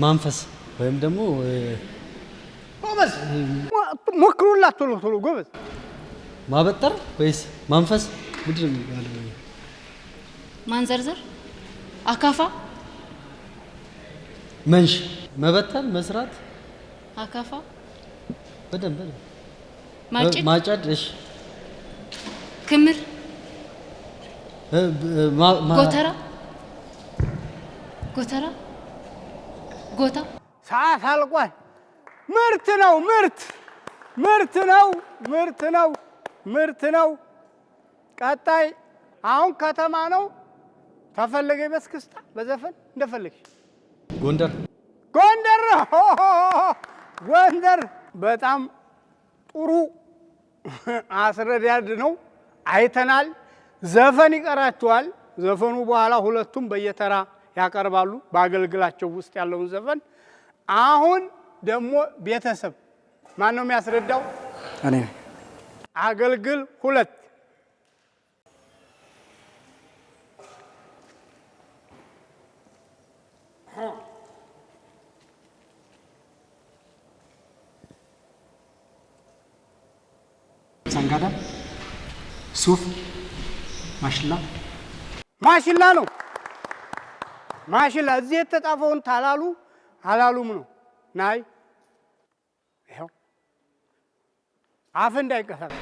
ማንፈስ ወይም ደግሞ ጎበዝ ሞክሩላት ቶሎ ቶሎ ጎበዝ። ማበጠር ወይስ ማንፈስ ምንድን ነው የሚባለው? ማንዘርዘር፣ አካፋ፣ መንሽ፣ መበተን፣ መስራት፣ አካፋ፣ በደንብ ማጭድ፣ ማጨድ። እሺ ክምር፣ ጎተራ፣ ጎተራ፣ ጎታ። ሰዓት አልቋል። ምርት ነው ምርት ምርት ነው ምርት ነው ምርት ነው። ቀጣይ አሁን ከተማ ነው። ተፈለገ በስክስታ በዘፈን እንደፈለግሽ። ጎንደር፣ ጎንደር ነው ጎንደር። በጣም ጥሩ አስረዳድ ነው። አይተናል። ዘፈን ይቀራቸዋል። ዘፈኑ በኋላ ሁለቱም በየተራ ያቀርባሉ በአገልግላቸው ውስጥ ያለውን ዘፈን። አሁን ደግሞ ቤተሰብ ማን ነው የሚያስረዳው? እኔ አገልግል 2 ዘንጋዳ፣ ሱፍ፣ ማሽላ። ማሽላ ነው ማሽላ። እዚህ የተጻፈውን ታላሉ አላሉም ነው። ናይ ይኸው አፍ እንዳይቀሳቀስ።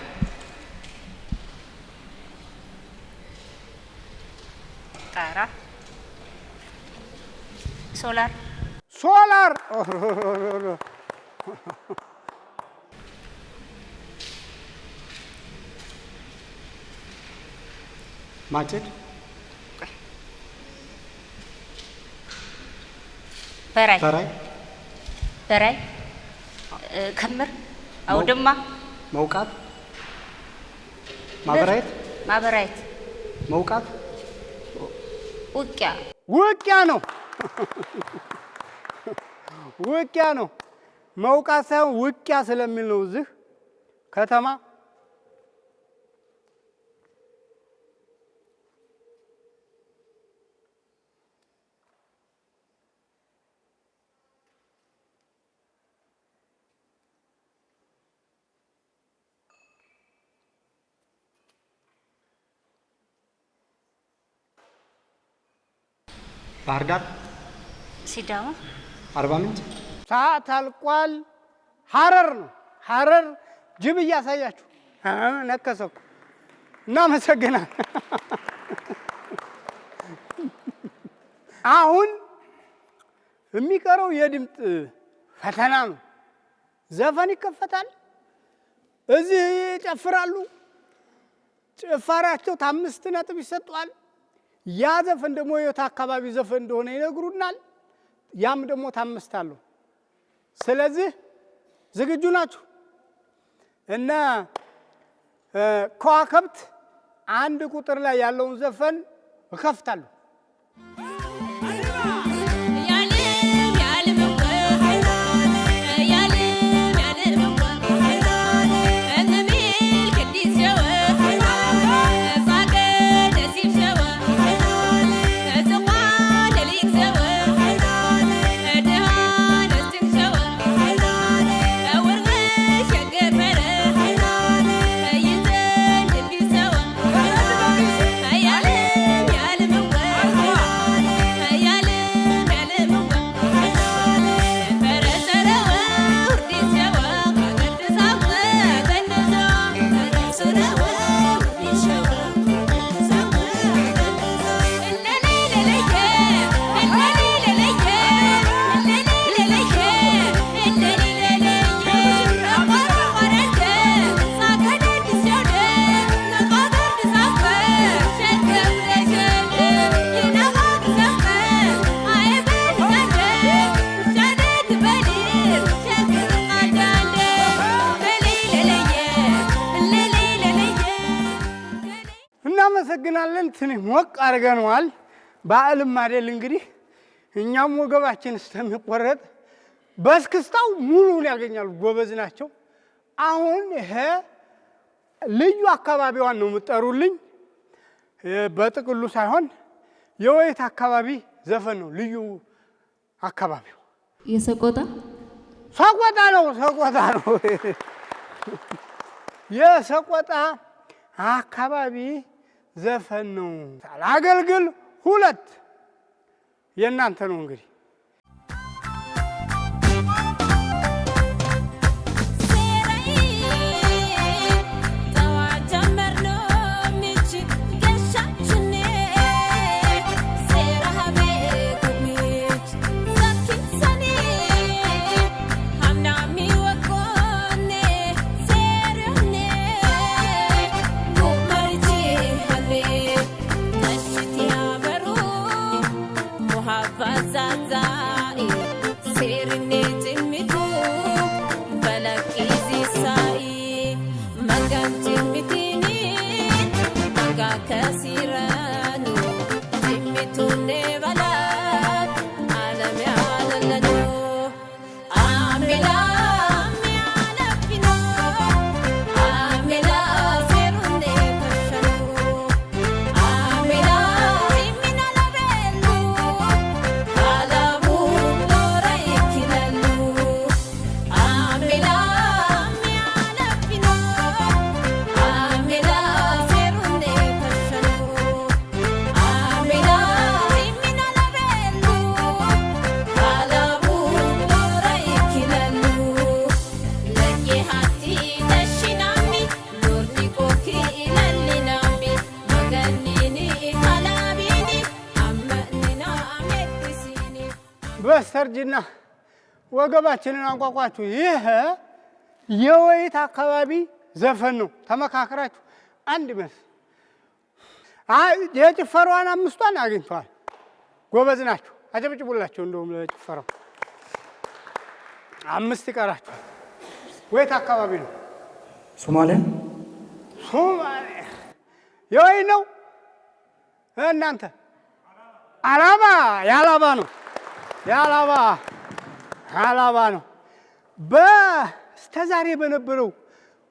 ጣራ፣ ሶላር፣ ሶላር ማጭድ በራይ ክምር አውድማ መውቃት ማበራየት መውቃት ውቂያ ነው። ውቂያ ነው። መውቃት ሳይሆን ውቂያ ስለሚል ነው እዚህ ከተማ ባህር ዳር ሲዳማ አርባ ምንጭ ሰዓት አልቋል። ሐረር ነው። ሐረር ጅብ እያሳያችሁ ነከሰኩ። እናመሰግናለን። አሁን የሚቀረው የድምፅ ፈተና ነው። ዘፈን ይከፈታል። እዚህ ይጨፍራሉ። ጭፈራቸው 5 ነጥብ ይሰጧል። ያ ዘፈን ደግሞ የት አካባቢ ዘፈን እንደሆነ ይነግሩናል። ያም ደግሞ 5 አለው። ስለዚህ ዝግጁ ናችሁ? እና ከዋክብት 1 ቁጥር ላይ ያለውን ዘፈን እከፍታለሁ። እናመሰግናለን። ትንሽ ሞቅ አድርገነዋል። በዓልም አይደል እንግዲህ እኛም ወገባችን እስከሚቆረጥ በስክስታው ሙሉን ያገኛሉ። ጎበዝ ናቸው። አሁን ይሄ ልዩ አካባቢዋን ነው የምጠሩልኝ። በጥቅሉ ሳይሆን የወይት አካባቢ ዘፈን ነው ልዩ አካባቢው። የሰቆጣ ነው። የሰቆጣ አካባቢ ዘፈን ነው። አገልግል 2 የእናንተ ነው እንግዲህ በስተርጅና ወገባችንን አንቋቋችሁ። ይሄ የወይት አካባቢ ዘፈን ነው። ተመካከራችሁ አንድ መስ የጭፈራዋን 5ቷን አግኝተዋል። ጎበዝ ናቸው። አጨብጭቡላቸው። እንደውም ለጭፈራው 5 ይቀራቸዋል። ወይት አካባቢ ነው? ሶማሊያ የወይ ነው እናንተ? አላባ የአላባ ነው። የአላባ ነው። በስተዛሬ በነበረው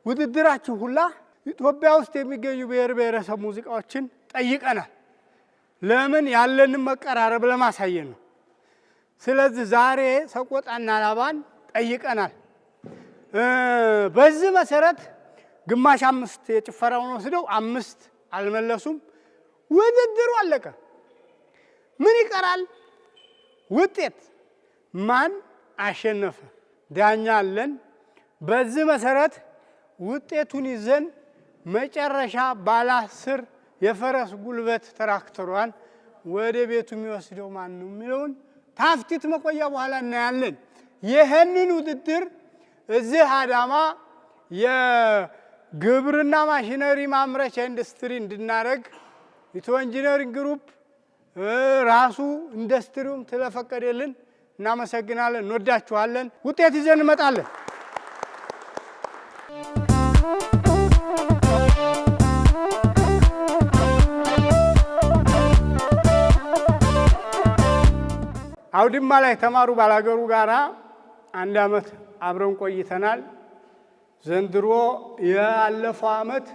ውድድራችን ሁላ ኢትዮጵያ ውስጥ የሚገኙ ብሔር ብሔረሰብ ሙዚቃዎችን ጠይቀናል። ለምን? ያለንን መቀራረብ ለማሳየት ነው። ስለዚህ ዛሬ ሰቆጣና አላባን ጠይቀናል። በዚህ መሰረት ግማሽ 5 የጭፈራውን ወስደው 5 አልመለሱም። ውድድሩ አለቀ። ምን ይቀራል? ውጤት። ማን አሸነፈ? ዳኛ አለን። በዚህ መሰረት ውጤቱን ይዘን መጨረሻ ባለ 10 የፈረስ ጉልበት ትራክተሯን ወደ ቤቱ የሚወስደው ማን ነው የሚለውን ታፍቲት መቆያ በኋላ እናያለን። ይህንን ውድድር እዚህ አዳማ የግብርና ማሽነሪ ማምረቻ ኢንዱስትሪ እንድናደርግ ኢትዮ ኢንጂነሪንግ ግሩፕ ራሱ ኢንዱስትሪውም ስለፈቀደልን እናመሰግናለን። እንወዳችኋለን። ውጤት ይዘን እንመጣለን። አውድማ ላይ ተማሩ ባላገሩ ጋራ 1 ዓመት አብረን ቆይተናል። ዘንድሮ ያለፈው ዓመት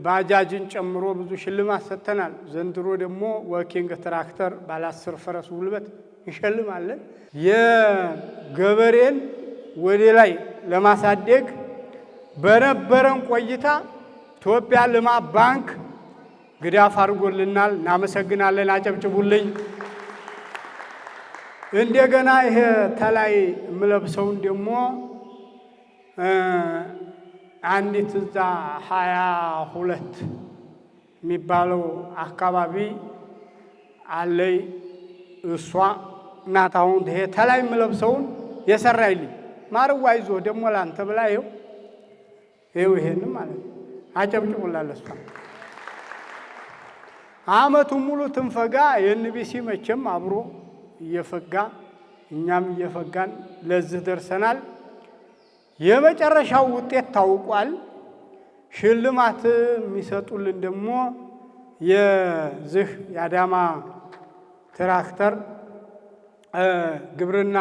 ባጃጅን ጨምሮ ብዙ ሽልማት ሰጥተናል። ዘንድሮ ደግሞ ወርኪንግ ትራክተር ባለ 10 ፈረስ ጉልበት እንሸልማለን። የገበሬን ወደ ላይ ለማሳደግ በነበረን ቆይታ ኢትዮጵያ ልማት ባንክ ግዳፍ አድርጎልናል። እናመሰግናለን። አጨብጭቡልኝ። እንደገና ይሄ ተላይ የምለብሰውን ደግሞ አንዲት እዛ 22 የሚባለው አካባቢ አለይ እሷ እናት አሁን ይሄ ተላይ የምለብሰውን የሰራይልኝ ማርዋ ይዞ ደግሞ ላንተ ብላ ይኸው ይሄን ማለት ነው። አጨብጭቡላለሁ። እሷ ዓመቱን ሙሉ ትንፈጋ የኤንቢሲ መቼም አብሮ እየፈጋ እኛም እየፈጋን ለዚህ ደርሰናል። የመጨረሻው ውጤት ታውቋል። ሽልማት የሚሰጡልን ደግሞ የዚህ የአዳማ ትራክተር ግብርና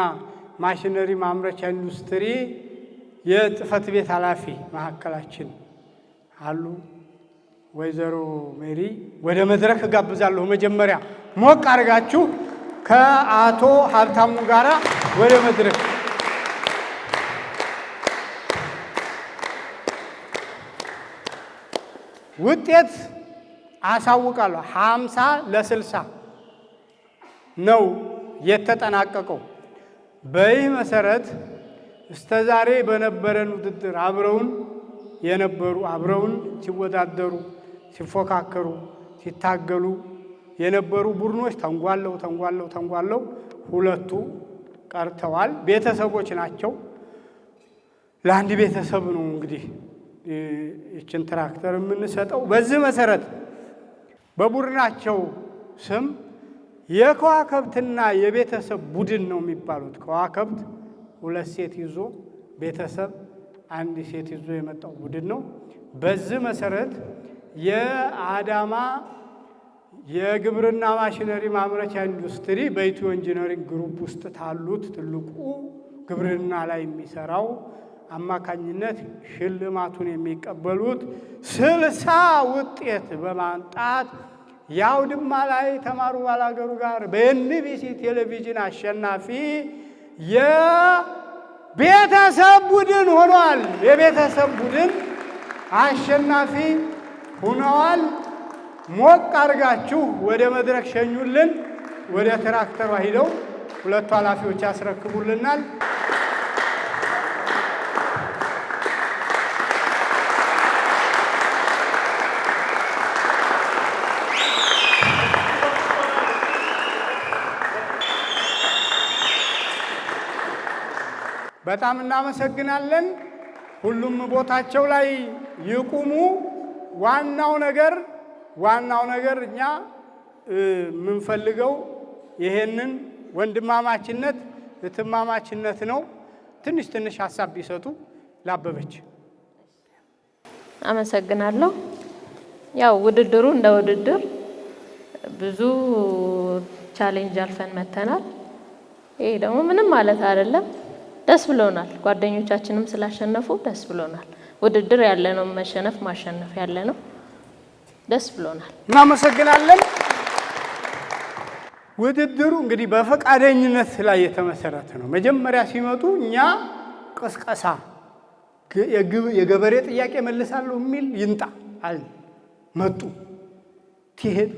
ማሽነሪ ማምረቻ ኢንዱስትሪ የጽህፈት ቤት ኃላፊ መካከላችን አሉ። ወይዘሮ ሜሪ ወደ መድረክ ጋብዛለሁ። መጀመሪያ ሞቅ አድርጋችሁ ከአቶ ሀብታሙ ጋራ ወደ መድረክ ውጤት አሳውቃለሁ። 50 ለ60 ነው የተጠናቀቀው። በዚህ መሰረት እስተዛሬ በነበረን ውድድር አብረውን የነበሩ አብረውን ሲወዳደሩ ሲፎካከሩ ሲታገሉ የነበሩ ቡድኖች ተንጓለው 2ቱ ቀርተዋል። ቤተሰቦች ናቸው። ለአንድ ቤተሰብ ነው እንግዲህ ይችን ትራክተር የምንሰጠው። በዚህ መሰረት በቡድናቸው ስም የከዋክብትና የቤተሰብ ቡድን ነው የሚባሉት። ከዋክብት 2 ሴት ይዞ ቤተሰብ 1 ሴት ይዞ የመጣው ቡድን ነው። በዚህ መሰረት የአዳማ የግብርና ማሽነሪ ማምረቻ ኢንዱስትሪ በኢትዮ ኢንጂነሪንግ ግሩፕ ውስጥ ታሉት ትልቁ ግብርና ላይ የሚሰራው አማካኝነት ሽልማቱን የሚቀበሉት 60 ውጤት በማንጣት የአውድማ ላይ ተማሩ ባላገሩ ጋር በኤንቢሲ ቴሌቪዥን አሸናፊ የቤተሰብ ቡድን ሆኗል። የቤተሰብ ቡድን አሸናፊ ሆነዋል። ሞቅ አድርጋችሁ ወደ መድረክ ሸኙልን። ወደ ትራክተሯ ሂደው 2ቱ ኃላፊዎች ያስረክቡልናል። በጣም እናመሰግናለን። ሁሉም ቦታቸው ላይ ይቁሙ። ዋናው ነገር እኛ የምንፈልገው ይሄንን ወንድማማችነት እህትማማችነት ነው። ትንሽ ሀሳብ ቢሰጡ ላበበች። አመሰግናለሁ። ያው ውድድሩ እንደ ውድድር ብዙ ቻሌንጅ አልፈን መተናል። ይሄ ደግሞ ምንም ማለት አይደለም። ደስ ብሎናል። ጓደኞቻችንም ስላሸነፉ ደስ ብሎናል። ውድድር ያለ ነው፣ መሸነፍ ማሸነፍ ያለ ነው። ደስ ብሎናል። እናመሰግናለን። ውድድሩ እንግዲህ በፈቃደኝነት ላይ የተመሰረተ ነው። መጀመሪያ ሲመጡ እኛ ቅስቀሳ የገበሬ ጥያቄ መልሳለሁ የሚል ይንጣ አል መጡ። ትሄዱ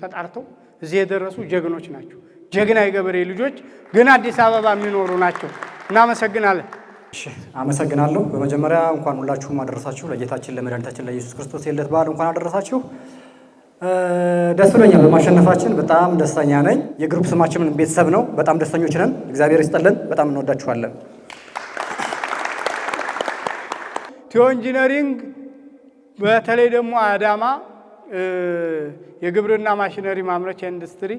ተጣርተው እዚህ የደረሱ ጀግኖች ናቸው። ጀግና የገበሬ ልጆች ግን አዲስ አበባ የሚኖሩ ናቸው። እናመሰግናለን። እሺ አመሰግናለሁ። በመጀመሪያ እንኳን ሁላችሁም አደረሳችሁ ለጌታችን ለመድኃኒታችን ለኢየሱስ ክርስቶስ የልደት በዓል እንኳን አደረሳችሁ። ደስ ብሎኛል በማሸነፋችን በጣም ደስተኛ ነኝ። የግሩፕ ስማችን ቤተሰብ ነው። በጣም ደስተኞች ነን። እግዚአብሔር ይስጥልን። በጣም እንወዳችኋለን። ኢትዮ ኢንጂነሪንግ በተለይ ደግሞ አዳማ የግብርና ማሽነሪ ማምረቻ ኢንዱስትሪ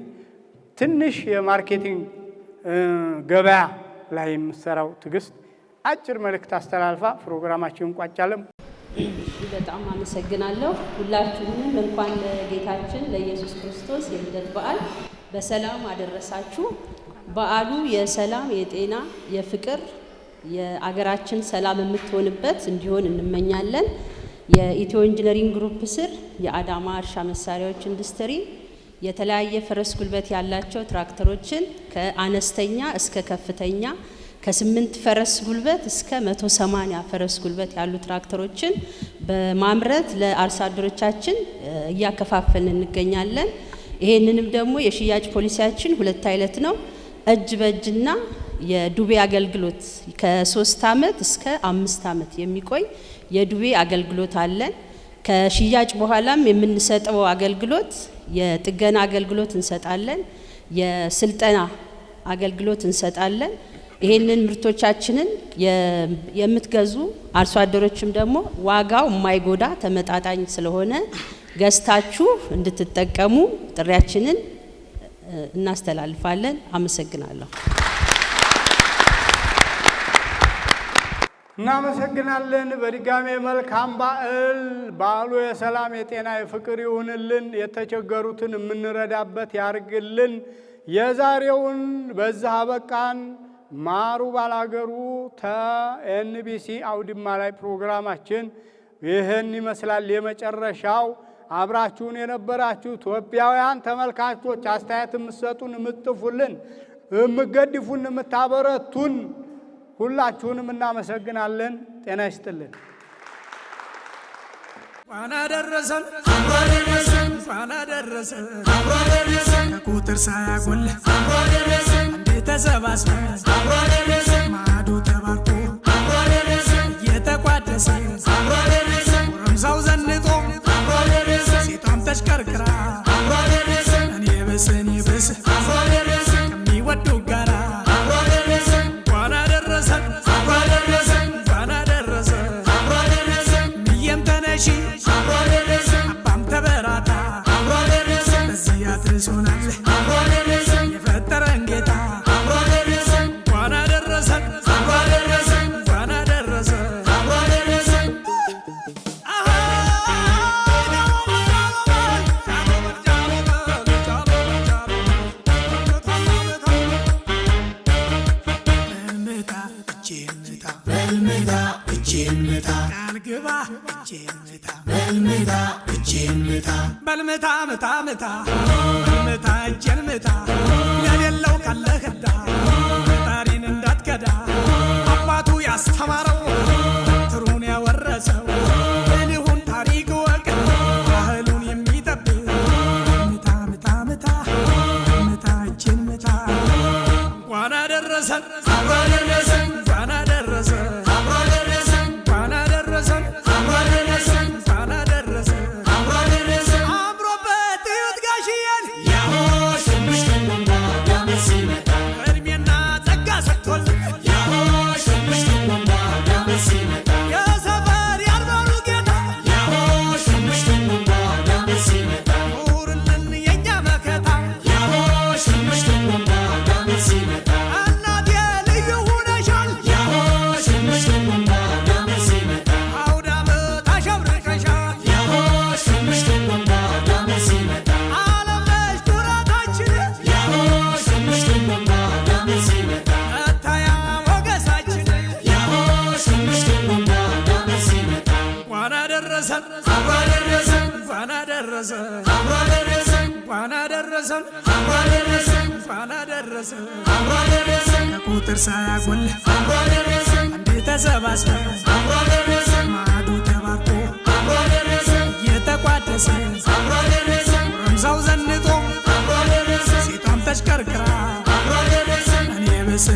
ትንሽ የማርኬቲንግ ገበያ ላይ የምትሰራው ትዕግስት አጭር መልእክት አስተላልፋ ፕሮግራማችንን እንቋጫለን። በጣም አመሰግናለሁ። ሁላችሁንም እንኳን ለጌታችን ለኢየሱስ ክርስቶስ የልደት በዓል በሰላም አደረሳችሁ። በዓሉ የሰላም፣ የጤና፣ የፍቅር የአገራችን ሰላም የምትሆንበት እንዲሆን እንመኛለን። የኢትዮ ኢንጂነሪንግ ግሩፕ ስር የአዳማ እርሻ መሳሪያዎች ኢንዱስትሪ የተለያየ ፈረስ ጉልበት ያላቸው ትራክተሮችን ከአነስተኛ እስከ ከፍተኛ ከ8 ፈረስ ጉልበት እስከ 180 ፈረስ ጉልበት ያሉ ትራክተሮችን በማምረት ለአርሶ አደሮቻችን እያከፋፈልን እንገኛለን። ይሄንንም ደግሞ የሽያጭ ፖሊሲያችን 2 አይነት ነው። እጅ በእጅና የዱቤ አገልግሎት ከ3 ዓመት እስከ 5 ዓመት የሚቆይ የዱቤ አገልግሎት አለን። ከሽያጭ በኋላም የምንሰጠው አገልግሎት የጥገና አገልግሎት እንሰጣለን፣ የስልጠና አገልግሎት እንሰጣለን። ይሄንን ምርቶቻችንን የምትገዙ አርሶ አደሮችም ደግሞ ዋጋው የማይጎዳ ተመጣጣኝ ስለሆነ ገዝታችሁ እንድትጠቀሙ ጥሪያችንን እናስተላልፋለን። አመሰግናለሁ። እናመሰግናለን። በድጋሜ መልካም በዓል። በዓሉ የሰላም የጤና የፍቅር ይሁንልን። የተቸገሩትን የምንረዳበት ያርግልን። የዛሬውን በዛ አበቃን። ማሩ ባላገሩ ተኤንቢሲ አውድማ ላይ ፕሮግራማችን ይህን ይመስላል። የመጨረሻው አብራችሁን የነበራችሁ ኢትዮጵያውያን ተመልካቾች አስተያየት የምትሰጡን፣ የምትጥፉልን፣ የምትገድፉን፣ የምታበረቱን ሁላችሁንም እናመሰግናለን። ጤና ይስጥልን። እንኳን አደረሰን እንኳን አደረሰን ከቁጥር ሳያጎል እንዴ ተሰባስበን ማዕዱ ተባርኮ እየተቋደሰ ጎረምሳው ዘንጦ ሴቷም ተሽከርክራ እኔ ብስ ከሚወዱ ጋራ እንኳን አደረሰን እንኳን አደረሰን ምየም ተነሺ አባም ተበራታ በዚህ አድርሶናል የፈጠረን ጌታ እንኳን አደረሰን እንኳን አደረሰን። በልምታ ምታ ምታ በልምታ እጄን ምታ የሌለው ካለ ህዳ ፈጣሪን እንዳትከዳ አባቱ ያስተማረው ትሩን ያወረሰው እልሁን ታሪክ ወቅ ባህሉን የሚጠብቅ ምታ ምታ ምታ ምታ እጄን ምታ እንኳን አደረሰን እንኳን አደረሰን እንኳን አደረሰን እንኳን አደረሰን አምሮበት እዩት ጋሽዬን እንኳን አደረሰን እንኳን አደረሰን ከቁጥር ሳያጎል አንዴ ተሰባስበን ማዕዱ ተባርኮ እየተቋደሰ ጎረምሳው ዘንጦ ሴቷም ተሽከርክራ እኔ ብስ